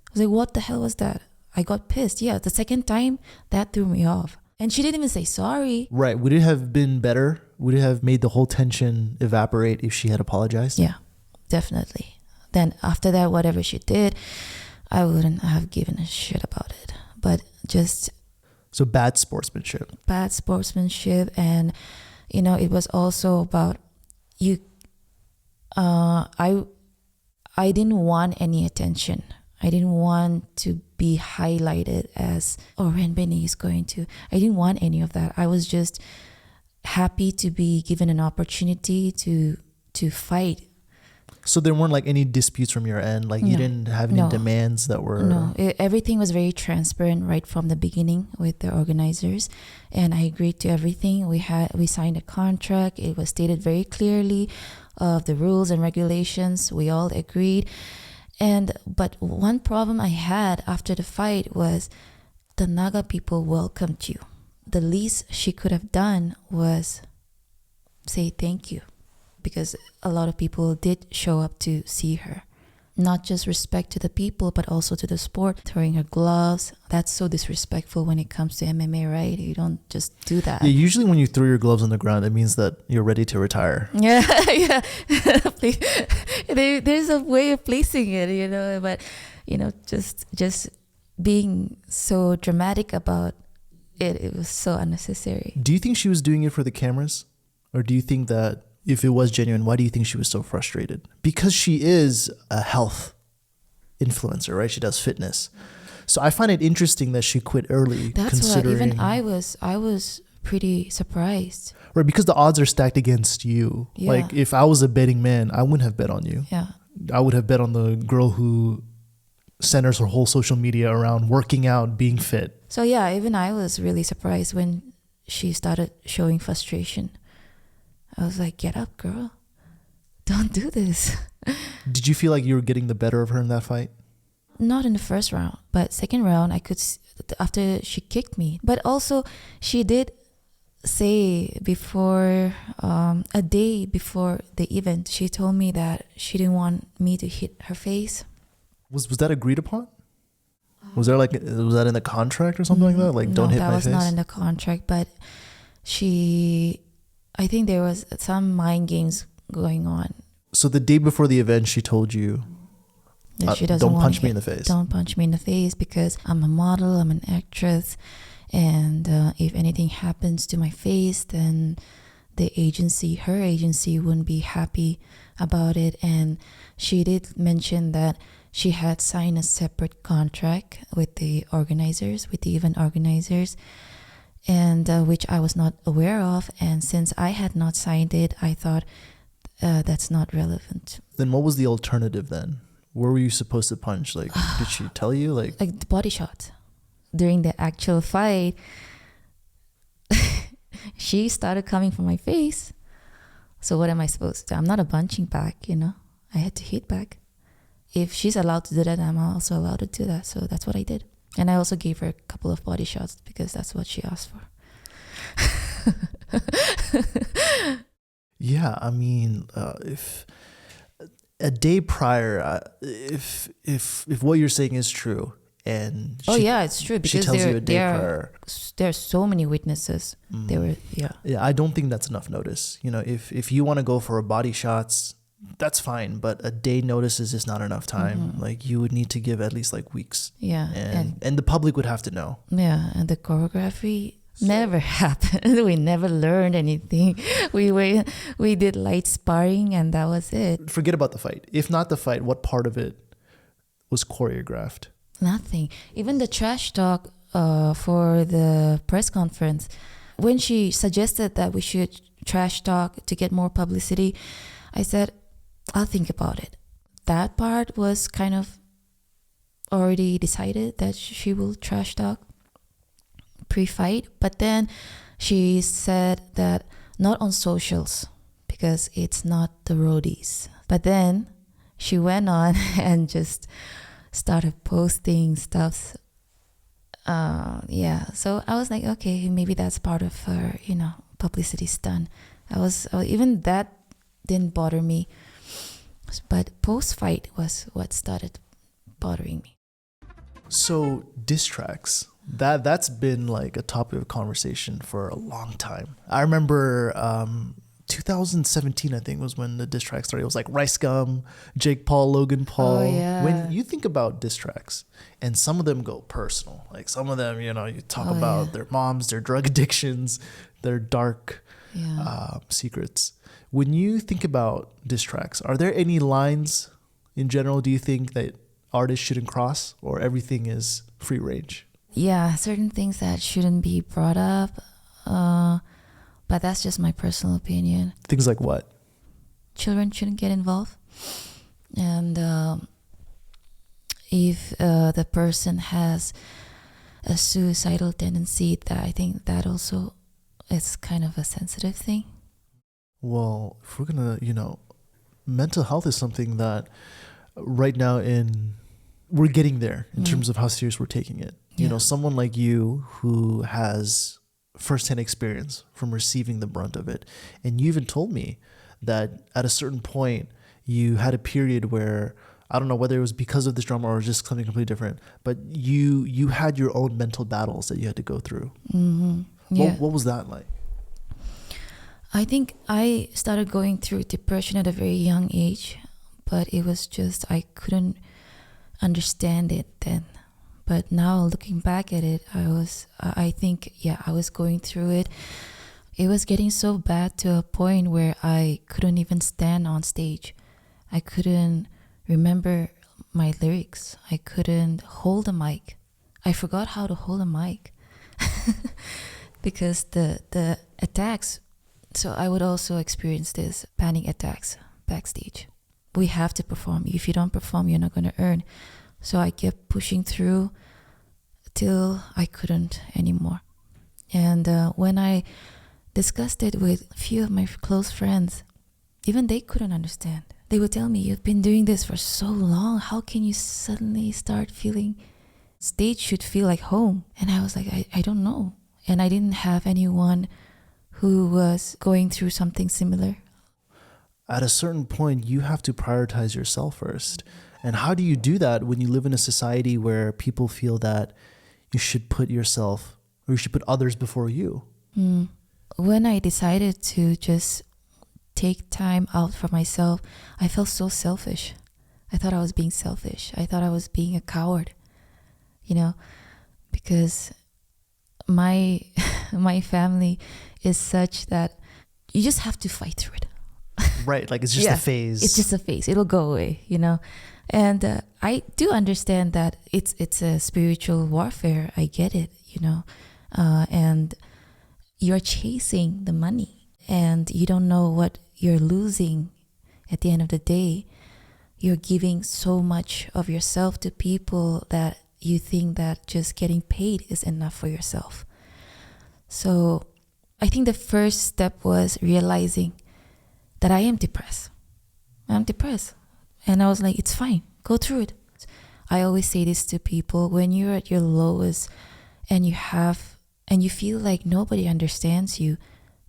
I was like, what the hell was that? I got pissed. Yeah, the second time, that threw me off. And she didn't even say sorry. Right. Would it have been better? Would it have made the whole tension evaporate if she had apologized? Yeah, definitely. Then after that, whatever she did, I wouldn't have given a shit about it. But just... So bad sportsmanship. Bad sportsmanship. And, it was also about you... I didn't want any attention. I didn't want to be highlighted as, Renbeni is going to... I didn't want any of that. I was just happy to be given an opportunity to fight. So there weren't like any disputes from your end? Like you didn't have any demands that were... No, everything was very transparent right from the beginning with the organizers. And I agreed to everything. We signed a contract. It was stated very clearly of the rules and regulations. We all agreed. But one problem I had after the fight was the Naga people welcomed you. The least she could have done was say thank you, because a lot of people did show up to see her. Not just respect to the people, but also to the sport, throwing her gloves. That's so disrespectful when it comes to MMA, right? You don't just do that. Yeah, usually when you throw your gloves on the ground, it means that you're ready to retire. Yeah, yeah. There's a way of placing it, but, just being so dramatic about it, it was so unnecessary. Do you think she was doing it for the cameras? Or do you think that if it was genuine, why do you think she was so frustrated? Because she is a health influencer, right? She does fitness. So I find it interesting that she quit early. That's why even I was pretty surprised. Right, because the odds are stacked against you. Yeah. Like if I was a betting man, I wouldn't have bet on you. Yeah. I would have bet on the girl who centers her whole social media around working out, being fit. So yeah, even I was really surprised when she started showing frustration. I was like, get up, girl. Don't do this. Did you feel like you were getting the better of her in that fight? Not in the first round, but second round, I could, after she kicked me. But also, she did say before, a day before the event, she told me that she didn't want me to hit her face. Was that agreed upon? Was that in the contract or something like that? Like, don't hit my face? No, that was not in the contract, but I think there was some mind games going on. So the day before the event, she told you, she doesn't don't punch me in the face. Don't punch me in the face because I'm a model, I'm an actress. And if anything happens to my face, then her agency wouldn't be happy about it. And she did mention that she had signed a separate contract with the organizers, with the event organizers, and which I was not aware of. And since I had not signed it, I thought that's not relevant. Then what was the alternative then? Where were you supposed to punch? Like, did she tell you? Like the body shot. During the actual fight, she started coming for my face. So what am I supposed to do? I'm not a punching bag, you know. I had to hit back. If she's allowed to do that, I'm also allowed to do that. So that's what I did. And I also gave her a couple of body shots because that's what she asked for. Yeah, I mean, if a day prior, if what you're saying is true, and it's true, because she tells you a day prior, there are so many witnesses. They were I don't think that's enough notice. You know, if you want to go for a body shots, that's fine, but a day notice is just not enough time. Like, you would need to give at least like weeks. Yeah, and the public would have to know. Yeah, and the choreography never happened. We never learned anything. We did light sparring, and that was it. Forget about the fight. If not the fight, what part of it was choreographed? Nothing. Even the trash talk for the press conference, when she suggested that we should trash talk to get more publicity, I said, I'll think about it. That part was kind of already decided that she will trash talk pre-fight, but then she said that not on socials because it's not the roadies. But then she went on and just started posting stuff. So I was like, okay, maybe that's part of her, publicity stunt. Even that didn't bother me, but post-fight was what started bothering me. So diss tracks, that's been like a topic of conversation for a long time. I remember 2017, I think, was when the diss track started. It was like Rice Gum, Jake Paul, Logan Paul. Oh, yeah. When you think about diss tracks, and some of them go personal, like some of them, you talk about their moms, their drug addictions, their dark secrets. When you think about diss tracks, are there any lines in general do you think that artists shouldn't cross, or everything is free range? Yeah, certain things that shouldn't be brought up, but that's just my personal opinion. Things like what? Children shouldn't get involved. And if the person has a suicidal tendency, I think that also is kind of a sensitive thing. Well, if we're going to, mental health is something that right now we're getting there in terms of how serious we're taking it. Someone like you who has firsthand experience from receiving the brunt of it. And you even told me that at a certain point you had a period where, I don't know whether it was because of this drama or just something completely different, but you had your own mental battles that you had to go through. Mm-hmm. Yeah. What was that like? I think I started going through depression at a very young age, but it was just, I couldn't understand it then. But now looking back at it, I was going through it. It was getting so bad to a point where I couldn't even stand on stage. I couldn't remember my lyrics. I couldn't hold a mic. I forgot how to hold a mic because the attacks. So I would also experience this panic attacks backstage. We have to perform. If you don't perform, you're not going to earn. So I kept pushing through till I couldn't anymore. And when I discussed it with a few of my close friends, even they couldn't understand. They would tell me, you've been doing this for so long. How can you suddenly start feeling stage should feel like home? And I was like, I don't know. And I didn't have anyone who was going through something similar. At a certain point, you have to prioritize yourself first. And how do you do that when you live in a society where people feel that you should put yourself or you should put others before you? When I decided to just take time out for myself, I felt so selfish. I thought I was being selfish. I thought I was being a coward, because my family is such that you just have to fight through it. Right, like it's just a phase. It's just a phase. It'll go away, And I do understand that it's a spiritual warfare. I get it, and you're chasing the money and you don't know what you're losing at the end of the day. You're giving so much of yourself to people that you think that just getting paid is enough for yourself. So I think the first step was realizing that I am depressed. I'm depressed. And I was like, it's fine. Go through it. I always say this to people: when you're at your lowest and you feel like nobody understands you,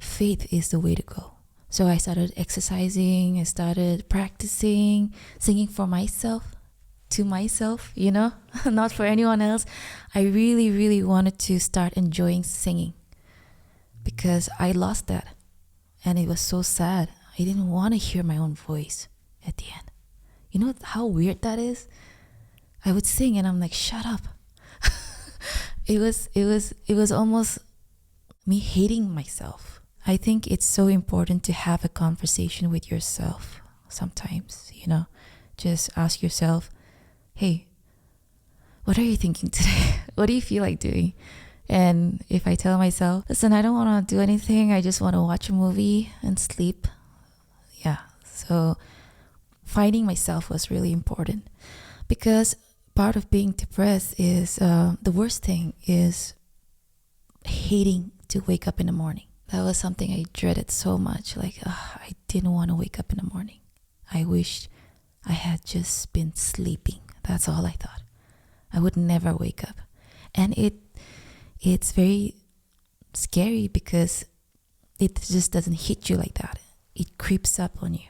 faith is the way to go. So I started exercising, I started practicing, singing for myself, to myself, not for anyone else. I really, really wanted to start enjoying singing because I lost that. And it was so sad. I didn't want to hear my own voice at the end. You know how weird that is? I would sing and I'm like, shut up. It was almost me hating myself. I think it's so important to have a conversation with yourself sometimes, Just ask yourself, hey, what are you thinking today? What do you feel like doing? And if I tell myself, listen, I don't want to do anything, I just want to watch a movie and sleep. Yeah, so finding myself was really important, because part of being depressed is the worst thing is hating to wake up in the morning. That was something I dreaded so much. Like, I didn't want to wake up in the morning. I wished I had just been sleeping. That's all I thought. I would never wake up. And it's very scary because it just doesn't hit you like that. It creeps up on you.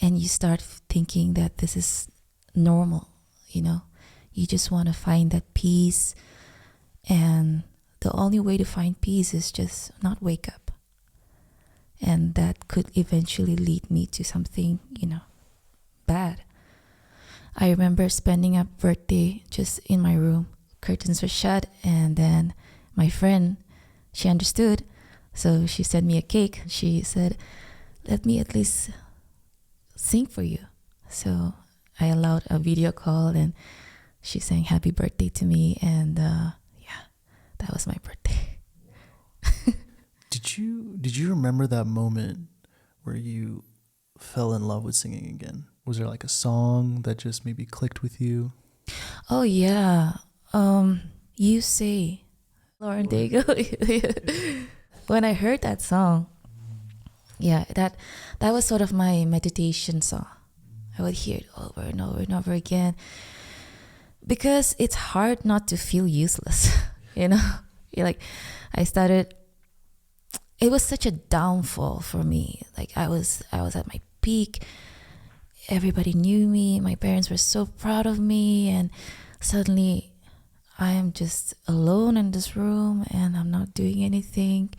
And you start thinking that this is normal, You just want to find that peace. And the only way to find peace is just not wake up. And that could eventually lead me to something, bad. I remember spending a birthday just in my room. Curtains were shut, and then my friend, she understood. So she sent me a cake. She said, let me at least sing for you. So I allowed a video call, and she sang happy birthday to me. And that was my birthday. Did you remember that moment where you fell in love with singing again? Was there like a song that just maybe clicked with you? Oh yeah. You Say, Lauren Daigle. When I heard that song, that was sort of my meditation song. I would hear it over and over and over again, because it's hard not to feel useless. It was such a downfall for me. Like I was at my peak. Everybody knew me. My parents were so proud of me, and suddenly I am just alone in this room and I'm not doing anything.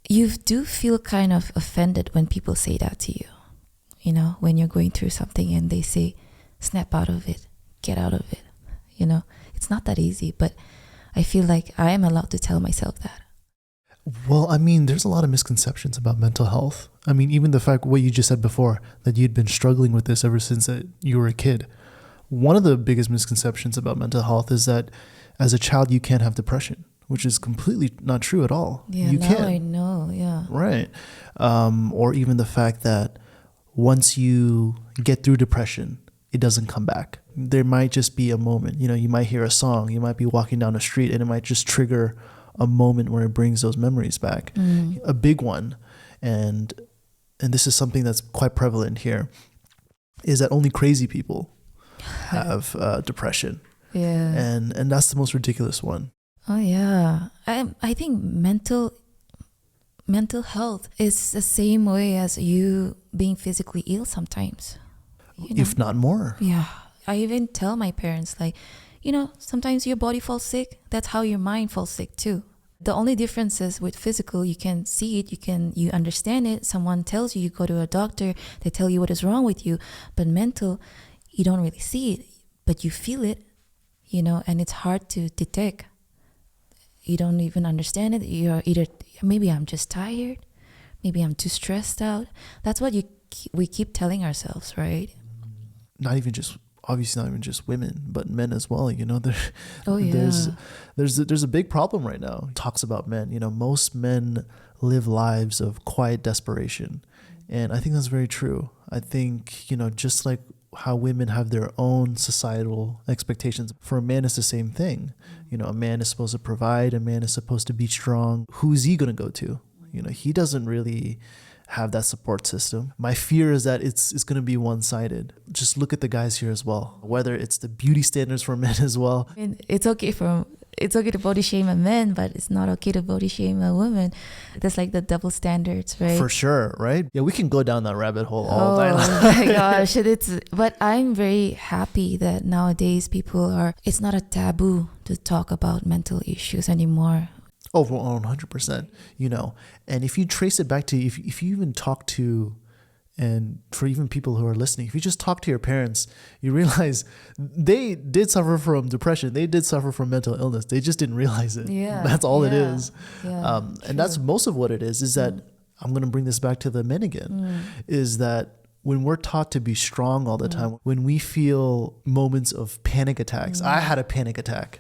You do feel kind of offended when people say that to you. When you're going through something and they say, snap out of it, get out of it. It's not that easy, but I feel like I am allowed to tell myself that. Well, there's a lot of misconceptions about mental health. Even the fact what you just said before, that you'd been struggling with this ever since you were a kid. One of the biggest misconceptions about mental health is that as a child, you can't have depression, which is completely not true at all. Yeah, you now can. I know, yeah. Right. Or even the fact that once you get through depression, it doesn't come back. There might just be a moment, you might hear a song, you might be walking down the street, and it might just trigger a moment where it brings those memories back. A big one, and this is something that's quite prevalent here, is that only crazy people have depression. Yeah. And that's the most ridiculous one. Oh yeah. I think mental health is the same way as you being physically ill sometimes. If not more. Yeah. I even tell my parents, like, sometimes your body falls sick. That's how your mind falls sick too. The only difference is with physical, you can see it, you understand it. Someone tells you, you go to a doctor, they tell you what is wrong with you. But mental, you don't really see it, but you feel it, and it's hard to detect. You don't even understand it. You're either, maybe I'm just tired, maybe I'm too stressed out. That's what we keep telling ourselves, right? obviously not even just women, but men as well. You know, Oh yeah. there's a big problem right now. It talks about men. You know, most men live lives of quiet desperation, and I think that's very true. I think, you know, just like how women have their own societal expectations, for a man it's the same thing. You know, a man is supposed to provide, a man is supposed to be strong. Who's he going to go to? You know, he doesn't really have that support system. My fear is that it's going to be one-sided. Just look at the guys here as well, whether it's the beauty standards for men as well. And it's okay to body shame a man, but it's not okay to body shame a woman. That's like the double standards, right? For sure, right? Yeah, we can go down that rabbit hole all night long. Oh my gosh, but I'm very happy that nowadays it's not a taboo to talk about mental issues anymore. Oh, 100%, you know. And if you trace it back to, if you even talk to, and for even people who are listening, if you just talk to your parents, you realize they did suffer from depression. They did suffer from mental illness. They just didn't realize it. Yeah. That's all it is. Yeah, and that's most of what it is that, I'm going to bring this back to the men again, is that when we're taught to be strong all the time, when we feel moments of panic attacks, I had a panic attack.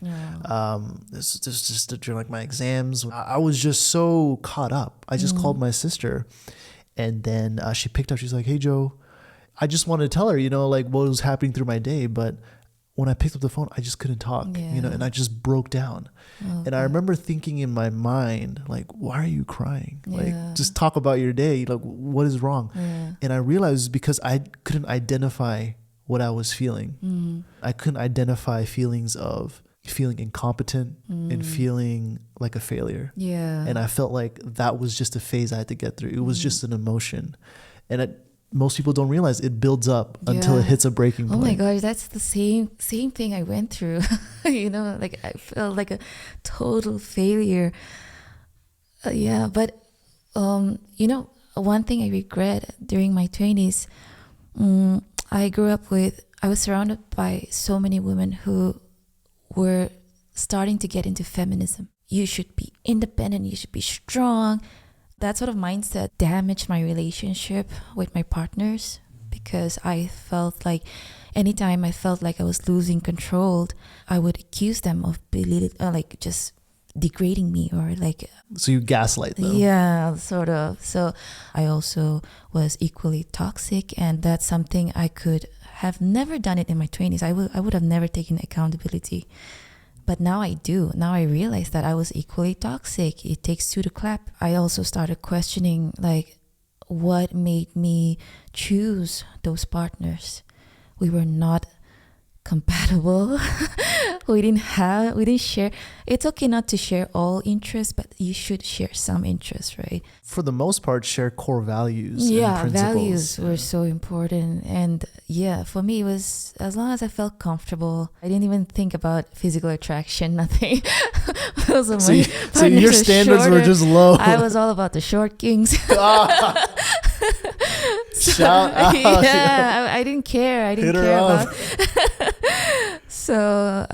This just during like my exams. I was just so caught up. I just called my sister, and then she picked up. She's like, "Hey, Joe," I just wanted to tell her, you know, like what was happening through my day, but when I picked up the phone, I just couldn't talk, you know, and I just broke down. And I remember thinking in my mind, like, why are you crying? Like, just talk about your day. Like, what is wrong? And I realized because I couldn't identify what I was feeling. I couldn't identify feelings of feeling incompetent and feeling like a failure. And I felt like that was just a phase I had to get through. It was just an emotion. And most people don't realize it builds up until it hits a breaking point. Oh my gosh, that's the same thing I went through. You know, like I felt like a total failure. But you know, one thing I regret during my 20s, I was surrounded by so many women who were starting to get into feminism. You should be independent, you should be strong. That sort of mindset damaged my relationship with my partners, because I felt like anytime I felt like I was losing control, I would accuse them of like just degrading me, or like... So you gaslight them. Yeah, sort of. So I also was equally toxic, and that's something I could have never done it in my 20s. I would have never taken accountability. But now I do. Now I realize that I was equally toxic. It takes two to clap. I also started questioning, like, what made me choose those partners. We were not compatible. we didn't share. It's okay not to share all interests, but you should share some interests, right? For the most part, share core values. Yeah, and principles. values were so important. And yeah, for me, it was as long as I felt comfortable. I didn't even think about physical attraction, nothing. So your standards were just low. I was all about the short kings. Shout out. Yeah, I didn't care. I didn't care about. So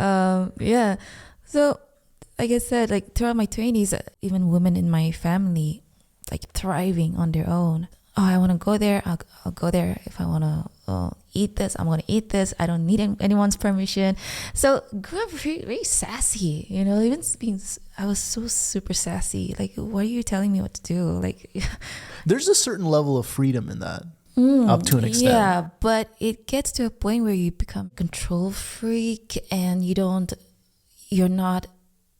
like I said, like throughout my 20s, even women in my family, like thriving on their own. Oh, I want to go there. I'll go there. If I want to eat this, I'm going to eat this. I don't need anyone's permission. So grew up very sassy, you know, I was so super sassy. Like, why are you telling me what to do? Like, there's a certain level of freedom in that. Up to an extent. Yeah, but it gets to a point where you become control freak, and you're not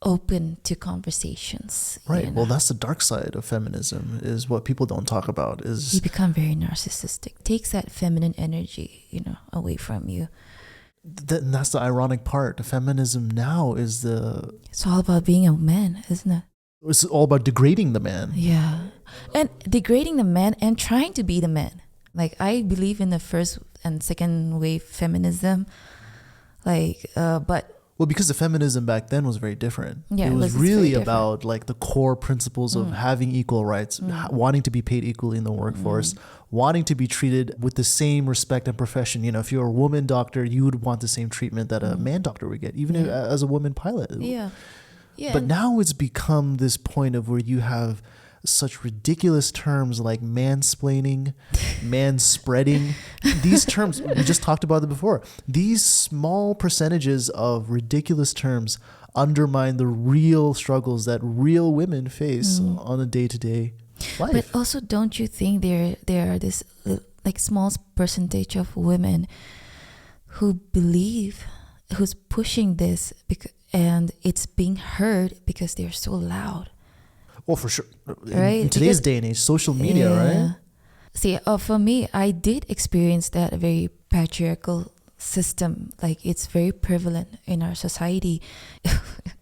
open to conversations. Right. You know? Well, that's the dark side of feminism, is what people don't talk about. Is you become very narcissistic. Takes that feminine energy, you know, away from you. And that's the ironic part. The feminism now is it's all about being a man, isn't it? It's all about degrading the man. Yeah. And degrading the man and trying to be the man. Like, I believe in the first and second wave feminism. Like, but... Well, because the feminism back then was very different. Yeah, it was really about like the core principles of having equal rights, wanting to be paid equally in the workforce, wanting to be treated with the same respect and profession. You know, if you're a woman doctor, you would want the same treatment that a man doctor would get, even as a woman pilot. Yeah. Yeah. But now it's become this point of where you have such ridiculous terms like mansplaining, manspreading. These terms, we just talked about it before. These small percentages of ridiculous terms undermine the real struggles that real women face on a day-to-day life. But also, don't you think there are this like small percentage of women who believe, who's pushing this and it's being heard because they're so loud? Well, for sure. Right? In today's day and age, social media, right? See, for me, I did experience that very patriarchal system. Like, it's very prevalent in our society.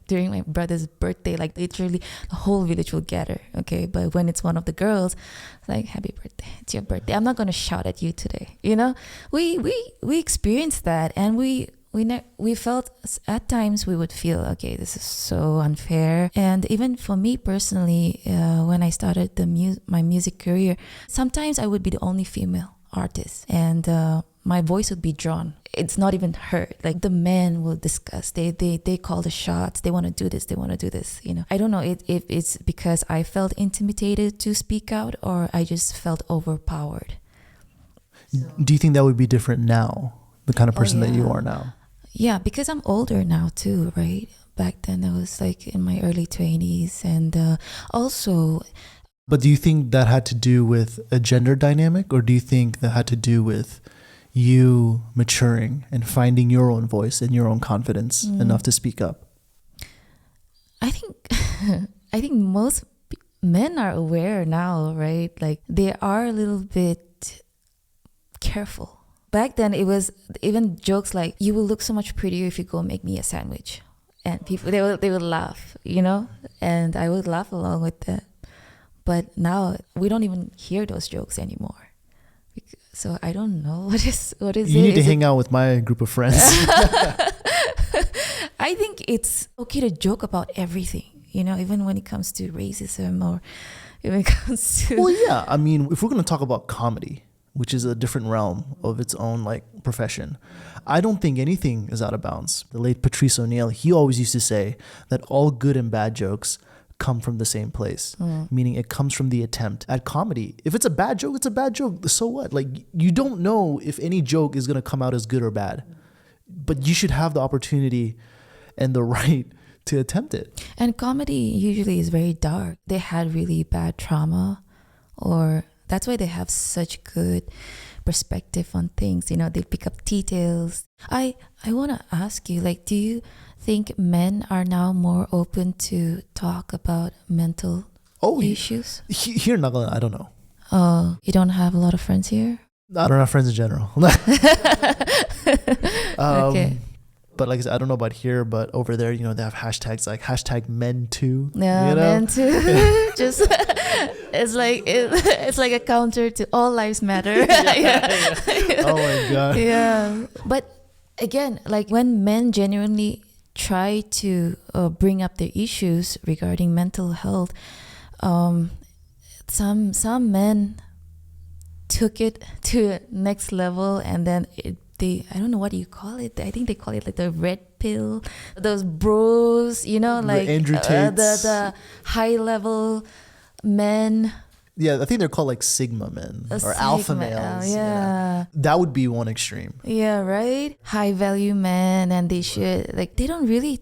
During my brother's birthday, like literally the whole village will gather, okay? But when it's one of the girls, it's like, happy birthday, it's your birthday. I'm not going to shout at you today, you know? We experienced that, and we felt at times we would feel, okay, this is so unfair. And even for me personally, when I started my music career, sometimes I would be the only female artist, and my voice would be drawn. It's not even heard. Like, the men will discuss. They call the shots. They want to do this. They want to do this. You know, I don't know if it's because I felt intimidated to speak out, or I just felt overpowered. Do you think that would be different now? The kind of person that you are now? Yeah, because I'm older now too, right? Back then I was like in my early 20s, and also. But do you think that had to do with a gender dynamic, or do you think that had to do with you maturing and finding your own voice and your own confidence enough to speak up? I think most men are aware now, right? Like, they are a little bit careful. Back then, it was even jokes like, you will look so much prettier if you go make me a sandwich. And people, they would laugh, you know? And I would laugh along with that. But now we don't even hear those jokes anymore. So I don't know what is you need to hang out with my group of friends. I think it's okay to joke about everything, you know, even when it comes to racism, or when it comes to... Well, yeah. I mean, if we're going to talk about comedy, which is a different realm of its own like profession, I don't think anything is out of bounds. The late Patrice O'Neill, he always used to say that all good and bad jokes come from the same place, meaning it comes from the attempt at comedy. If it's a bad joke, it's a bad joke. So what? Like, you don't know if any joke is going to come out as good or bad, but you should have the opportunity and the right to attempt it. And comedy usually is very dark. They had really bad trauma, or that's why they have such good perspective on things. You know, they pick up details. I want to ask you, like, do you think men are now more open to talk about mental issues? Here in Naga, I don't know. Oh, you don't have a lot of friends here? I don't have friends in general. Okay. But like I said, I don't know about here, but over there, you know, they have hashtags like #men2. Yeah, you know? men too. Just it's like a counter to all lives matter. Yeah. Oh my God. Yeah, but again, like, when men genuinely try to bring up their issues regarding mental health, some men took it to the next level, and then I don't know, what do you call it? I think they call it like the red pill. Those bros, you know, like the high level men. Yeah, I think they're called like Sigma men or alpha males. Yeah. That would be one extreme. Yeah, right? High value men, and they don't really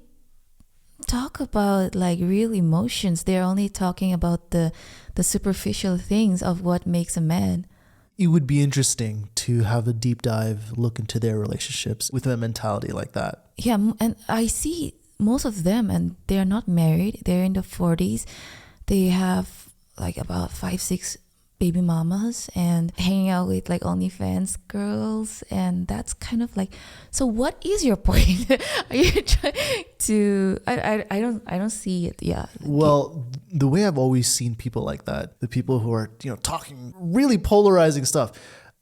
talk about like real emotions. They're only talking about the superficial things of what makes a man. It would be interesting to have a deep dive look into their relationships with a mentality like that. Yeah, and I see most of them, and they're not married. They're in the 40s. They have like about 5-6 baby mamas and hanging out with like OnlyFans girls, and that's kind of like, so what is your point? Are you trying to I don't see it. Yeah. Well, the way I've always seen people like that, the people who are, you know, talking really polarizing stuff,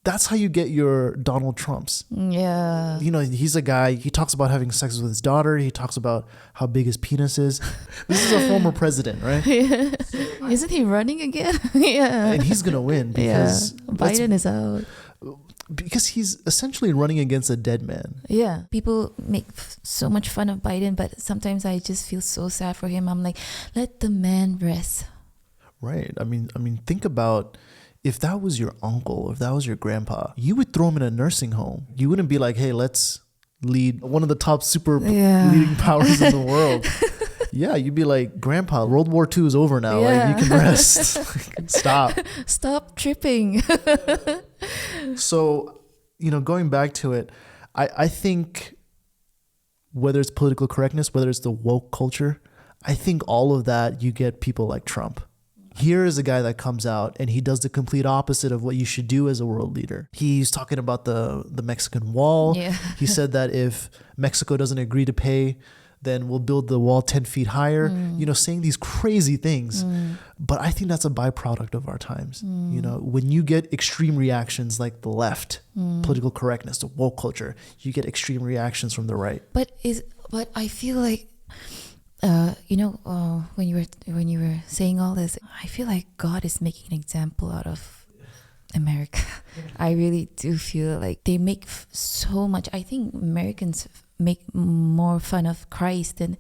that's how you get your Donald Trumps. Yeah. You know, he's a guy, he talks about having sex with his daughter. He talks about how big his penis is. This is a former president, right? Yeah. Isn't he running again? Yeah. And he's going to win because Biden is out. Because he's essentially running against a dead man. Yeah. People make so much fun of Biden, but sometimes I just feel so sad for him. I'm like, let the man rest. Right. I mean, think about if that was your uncle or if that was your grandpa, you would throw him in a nursing home. You wouldn't be like, hey, let's lead one of the top leading powers in the world. Yeah, you'd be like, Grandpa, World War II is over now. Like, you can rest. Stop tripping. So, going back to it, I think whether it's political correctness, whether it's the woke culture, I think all of that, you get people like Trump. Here is a guy that comes out and he does the complete opposite of what you should do as a world leader. He's talking about the Mexican wall. Yeah. He said that if Mexico doesn't agree to pay, then we'll build the wall 10 feet higher, saying these crazy things. But I think that's a byproduct of our times. When you get extreme reactions like the left, political correctness, the woke culture, you get extreme reactions from the right. But I feel like, when you were saying all this, I feel like God is making an example out of America. I really do feel like they make so much. I think Americans make more fun of Christ than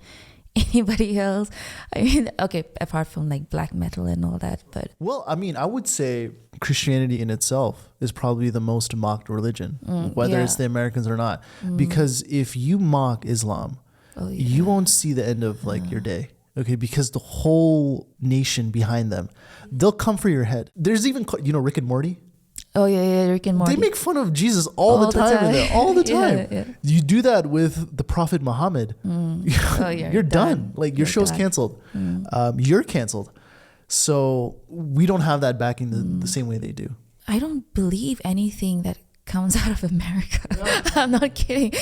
anybody else. I mean, okay, apart from like black metal and all that, but well, I mean, I would say Christianity in itself is probably the most mocked religion, whether it's the Americans or not. Because if you mock Islam, you won't see the end of like your day. Okay, because the whole nation behind them, they'll come for your head. There's even, Rick and Morty. Oh yeah, Rick and Morty. They make fun of Jesus all the time. All the time. Yeah. You do that with the Prophet Muhammad. You're done. Like your show's canceled. You're canceled. So we don't have that backing the same way they do. I don't believe anything that comes out of America. No. I'm not kidding.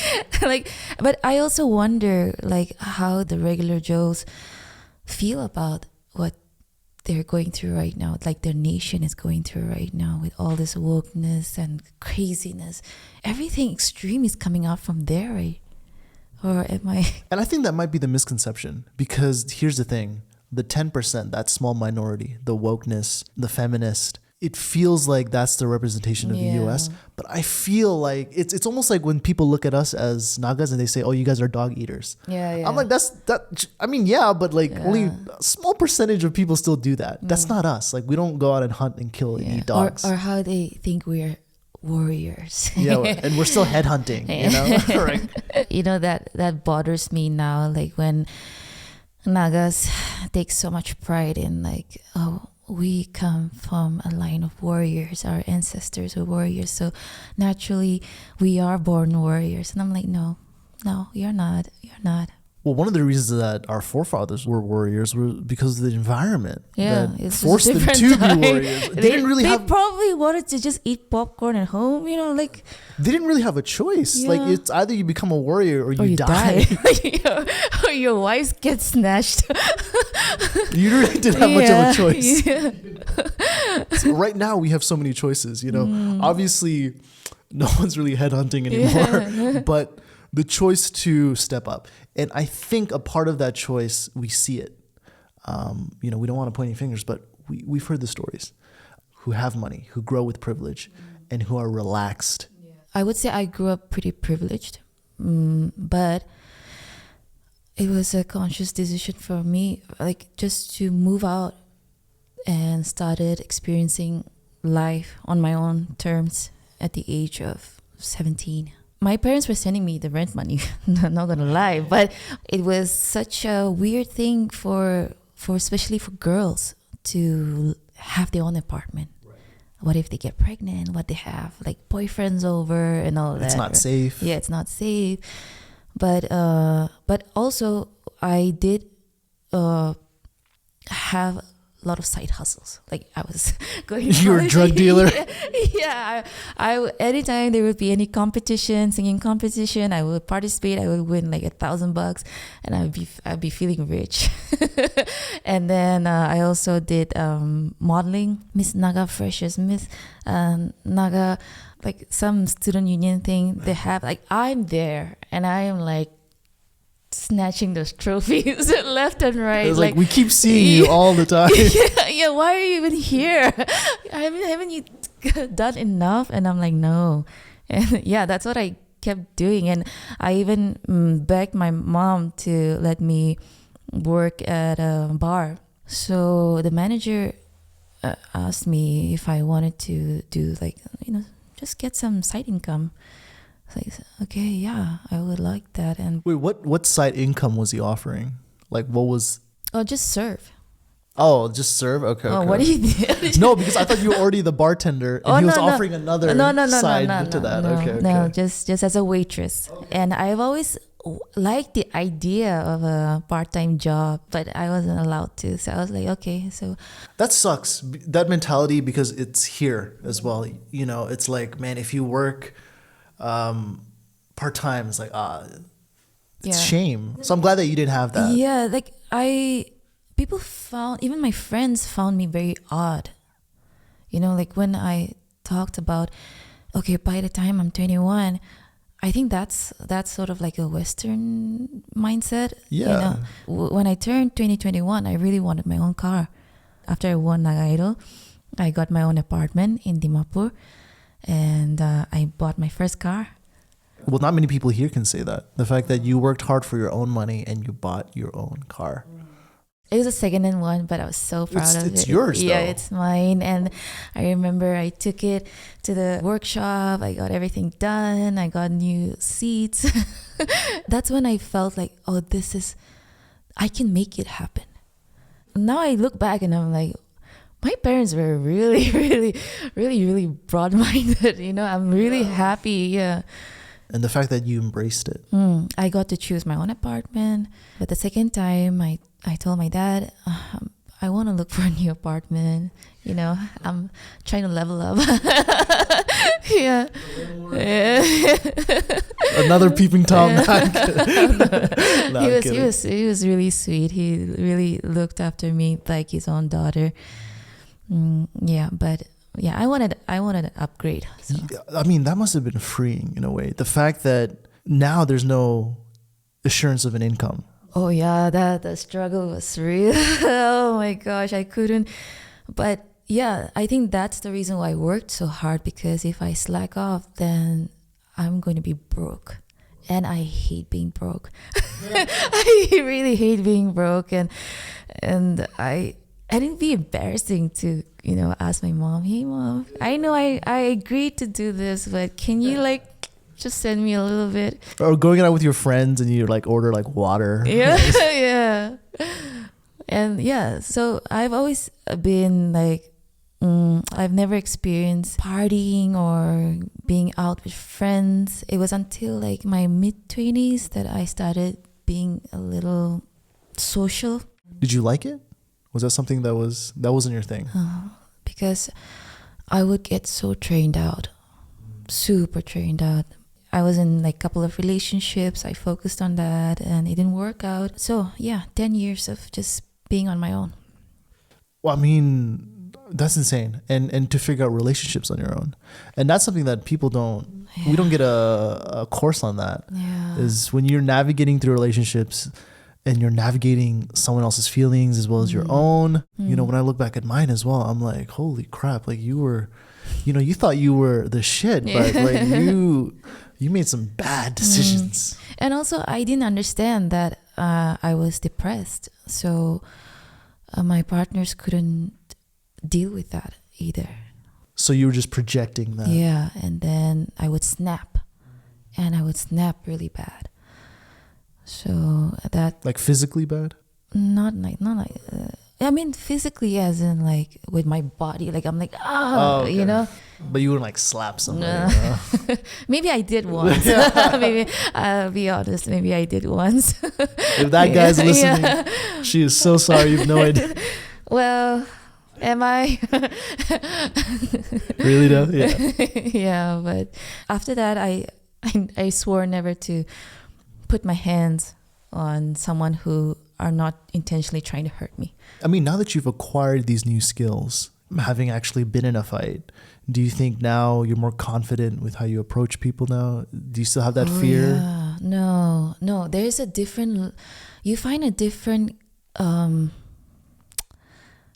But I also wonder how the regular Joes feel about what they're going through right now, like their nation is going through right now with all this wokeness and craziness. Everything extreme is coming out from there, right? Or am I? And I think that might be the misconception, because here's the thing. The 10%, that small minority, the wokeness, the feminist, it feels like that's the representation of the US. But I feel like it's almost like when people look at us as Nagas and they say, oh, you guys are dog eaters. Yeah. I'm like, but only a small percentage of people still do that. That's not us. Like, we don't go out and hunt and kill and eat dogs. Or how they think we're warriors. And we're still headhunting, Right. That bothers me now, like when Nagas take so much pride in like, oh, we come from a line of warriors. Our ancestors were warriors. So naturally, we are born warriors. And I'm like, no, you're not. You're not. Well, one of the reasons that our forefathers were warriors were because of the environment that it's forced them to be warriors. They probably wanted to just eat popcorn at home, they didn't really have a choice. Like, it's either you become a warrior or you die. Or your wife gets snatched. You really didn't have much of a choice. So right now we have so many choices, Obviously, no one's really headhunting anymore, but the choice to step up. And I think a part of that choice, we see it. We don't want to point any fingers, but we've heard the stories who have money, who grow with privilege, and who are relaxed. I would say I grew up pretty privileged, but it was a conscious decision for me, like just to move out and started experiencing life on my own terms at the age of 17. My parents were sending me the rent money, I'm not gonna lie, but it was such a weird thing for especially for girls to have their own apartment. Right. What if they get pregnant? What they have like boyfriends over and all that? It's not safe. Yeah, it's not safe. But also I did have a lot of side hustles. Like I was going. You were a drug dealer. Yeah, I anytime there would be any competition, singing competition, I would participate. I would win like $1,000, and I'd be feeling rich. And then I also did modeling, Miss Naga Freshers, Miss Naga, like some student union thing they have. Like I'm there, and I am like snatching those trophies left and right. It's like we keep seeing you all the time. Yeah, why are you even here? Haven't you done enough? And I'm like, no. And yeah, that's what I kept doing. And I even begged my mom to let me work at a bar. So the manager asked me if I wanted to do like, just get some side income. Like, okay, yeah, I would like that. And Wait, what side income was he offering? Like, what was? oh, just serve. Oh, just serve. Okay. Oh, okay. what do you do? No, because I thought you were already the bartender, and he was offering another side to that. Okay. No, just as a waitress. Okay. And I've always liked the idea of a part-time job, but I wasn't allowed to. So I was like, okay, so that sucks. That mentality, because it's here as well. It's like, man, if you work part-time, it's like it's shame. So I'm glad that you didn't have that. Yeah, like people found, even my friends found me very odd. Like when I talked about, okay, by the time I'm 21, I think that's sort of like a Western mindset. Yeah. When I turned 2021, I really wanted my own car. After I won Naga Idol, I got my own apartment in Dimapur, and I bought my first car. Well, not many people here can say that. The fact that you worked hard for your own money and you bought your own car. It was a second-hand one, but I was so proud of it. It's yours, though. Yeah, it's mine. And I remember I took it to the workshop. I got everything done. I got new seats. That's when I felt like, oh, I can make it happen. Now I look back and I'm like, my parents were really, really, really, really broad-minded. I'm really happy. Yeah. And the fact that you embraced it. I got to choose my own apartment. But the second time, I told my dad, I want to look for a new apartment. I'm trying to level up. Yeah. Another peeping Tom. He was really sweet. He really looked after me like his own daughter. But yeah, I wanted an upgrade. So. I mean, that must have been freeing in a way. The fact that now there's no assurance of an income. Oh yeah, the struggle was real. Oh my gosh, I couldn't. But yeah, I think that's the reason why I worked so hard, because if I slack off, then I'm going to be broke. And I hate being broke. I really hate being broke, and it'd be embarrassing to, ask my mom, hey mom, I know I agreed to do this, but can you just send me a little bit? Or going out with your friends and you order water. Yeah, yeah. And yeah, so I've always been I've never experienced partying or being out with friends. It was until my mid-20s that I started being a little social. Did you like it? Was that something that wasn't your thing? Because I would get so trained out, super trained out. I was in a couple of relationships. I focused on that and it didn't work out. So yeah, 10 years of just being on my own. Well, I mean, that's insane. And to figure out relationships on your own. And that's something that people we don't get a course on that. Yeah. Is when you're navigating through relationships and you're navigating someone else's feelings as well as your own. When I look back at mine as well, I'm like, holy crap, you were, you thought you were the shit, but you made some bad decisions. And also I didn't understand that I was depressed. So my partners couldn't deal with that either. So you were just projecting that. Yeah. And then I would snap, and I would snap really bad. So that physically bad? Not I mean physically, as in with my body, I'm okay. But you wouldn't slap somebody. No. Maybe I did once. Maybe I'll be honest. Maybe I did once. If that guy's listening, she is so sorry. You've no idea. Well, am I? Really though? Yeah. Yeah, but after that, I swore never to put my hands on someone who are not intentionally trying to hurt me. I mean, now that you've acquired these new skills, having actually been in a fight, do you think now you're more confident with how you approach people now? Do you still have that fear? Yeah. No. There's you find a different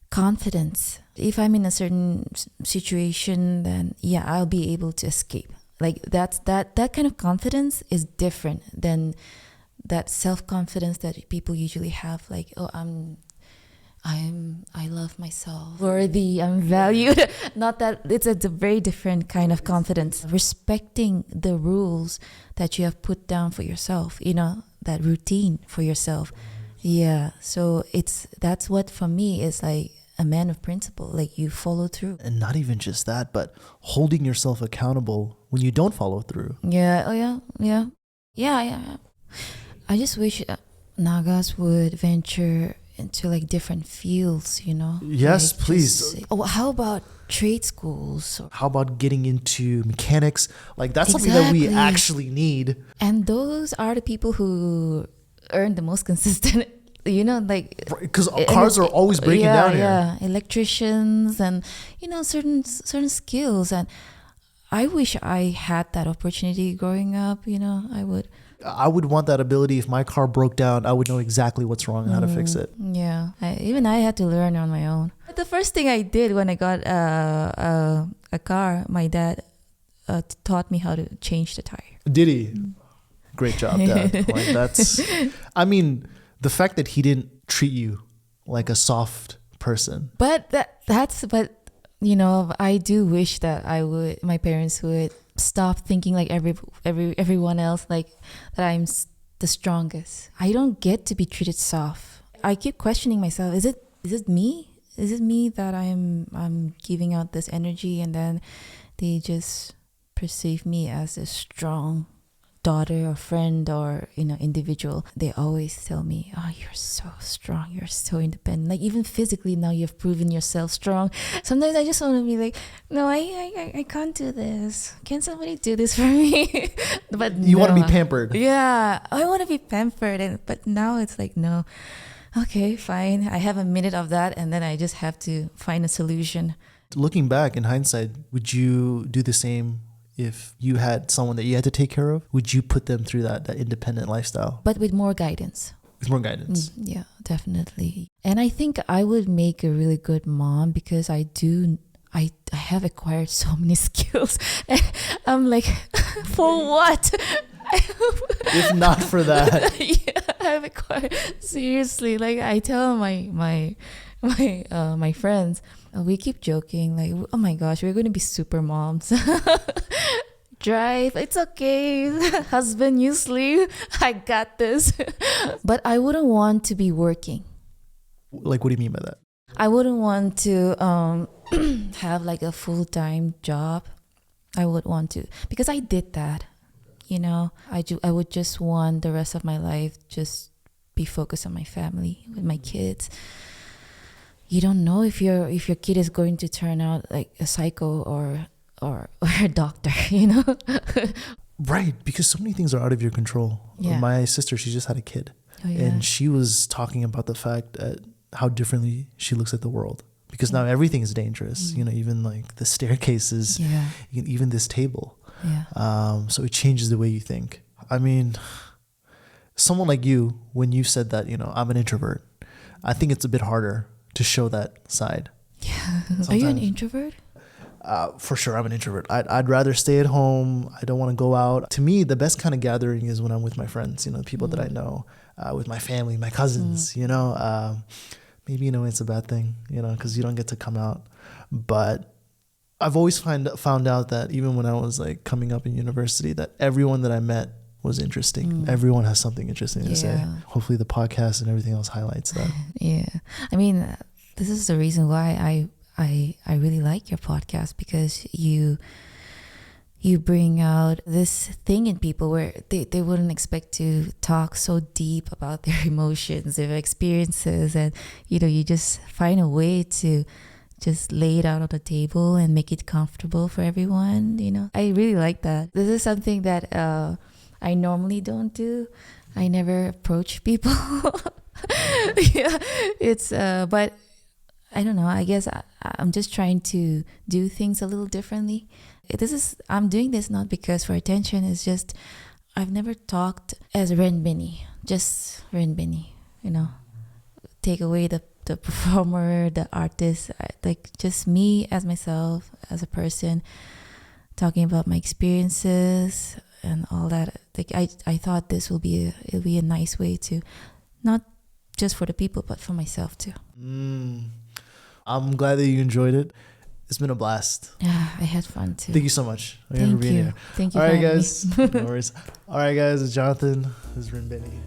confidence. If I'm in a certain situation, then yeah, I'll be able to escape. That kind of confidence is different than that self-confidence that people usually have. I love myself, worthy, I'm valued. Not that it's a very different kind of confidence. Respecting the rules that you have put down for yourself, that routine for yourself. Yeah. So that's what for me is like a man of principle. Like you follow through. And not even just that, but holding yourself accountable when you don't follow through. Yeah. Oh yeah. Yeah. Yeah. I just wish Nagas would venture into like different fields, Yes, like please. How about trade schools? How about getting into mechanics? Like that's something that we actually need. And those are the people who earn the most consistent, because cars are always breaking down here. Yeah, electricians and certain skills. And I wish I had that opportunity growing up. I would want that ability. If my car broke down, I would know exactly what's wrong and how to fix it. Yeah, I had to learn on my own. But the first thing I did when I got a car, my dad taught me how to change the tire. Did he? Great job, Dad. The fact that he didn't treat you like a soft person. But I do wish that my parents would stop thinking like everyone else, like that I'm the strongest. I don't get to be treated soft. I keep questioning myself. Is it me? Is it me that I'm giving out this energy and then they just perceive me as a strong daughter or friend or individual? They always tell me, oh, you're so strong, you're so independent, like even physically now you've proven yourself strong. Sometimes I just want to be like, no, I can't do this. Can somebody do this for me? But you want to be pampered. Yeah, I want to be pampered, but now it's like, no, okay, fine, I have a minute of that and then I just have to find a solution. Looking back in hindsight, would you do the same? If you had someone that you had to take care of, would you put them through that independent lifestyle? But with more guidance. With more guidance. Yeah, definitely. And I think I would make a really good mom because I have acquired so many skills. I'm like, for what? If not for that. Yeah, I've acquired, seriously. Like I tell my friends, we keep joking like, oh my gosh, we're going to be super moms. Drive, it's okay. Husband, you sleep. I got this. But I wouldn't want to be working. Like, what do you mean by that? I wouldn't want to have like a full-time job. I would want to, because I did that. I would just want the rest of my life just be focused on my family, with my kids. You don't know if your kid is going to turn out like a psycho or a doctor, Right, because so many things are out of your control. Yeah. My sister, she just had a kid. Oh, yeah. And she was talking about the fact that how differently she looks at the world. Because now everything is dangerous, even like the staircases, even this table. Yeah. So it changes the way you think. I mean, someone like you, when you said that, I'm an introvert, I think it's a bit harder to show that side. Yeah. Are you an introvert? For sure, I'm an introvert. I'd rather stay at home. I don't want to go out. To me, the best kind of gathering is when I'm with my friends, the people that I know, with my family, my cousins, maybe, it's a bad thing, because you don't get to come out. But I've always found out that even when I was like coming up in university, that everyone that I met was interesting. Everyone has something interesting to say. Hopefully the podcast and everything else highlights that. Yeah. I mean, this is the reason why I really like your podcast, because you bring out this thing in people where they wouldn't expect to talk so deep about their emotions, their experiences, and you just find a way to just lay it out on the table and make it comfortable for everyone. I really like that. This is something that I normally don't do. I never approach people. Yeah, it's but I don't know. I guess I'm just trying to do things a little differently. I'm doing this not because for attention. It's just I've never talked as Renbeni, just Renbeni. Take away the performer, the artist, like just me as myself, as a person, talking about my experiences and all that. Like I thought this it'll be a nice way to not just for the people, but for myself too. I'm glad that you enjoyed it. It's been a blast. Yeah, I had fun too. Thank you so much again Thank for being you. here. Thank you. All right, for having guys. me. No worries. All right, guys. It's Jonathan. This is Renbeni.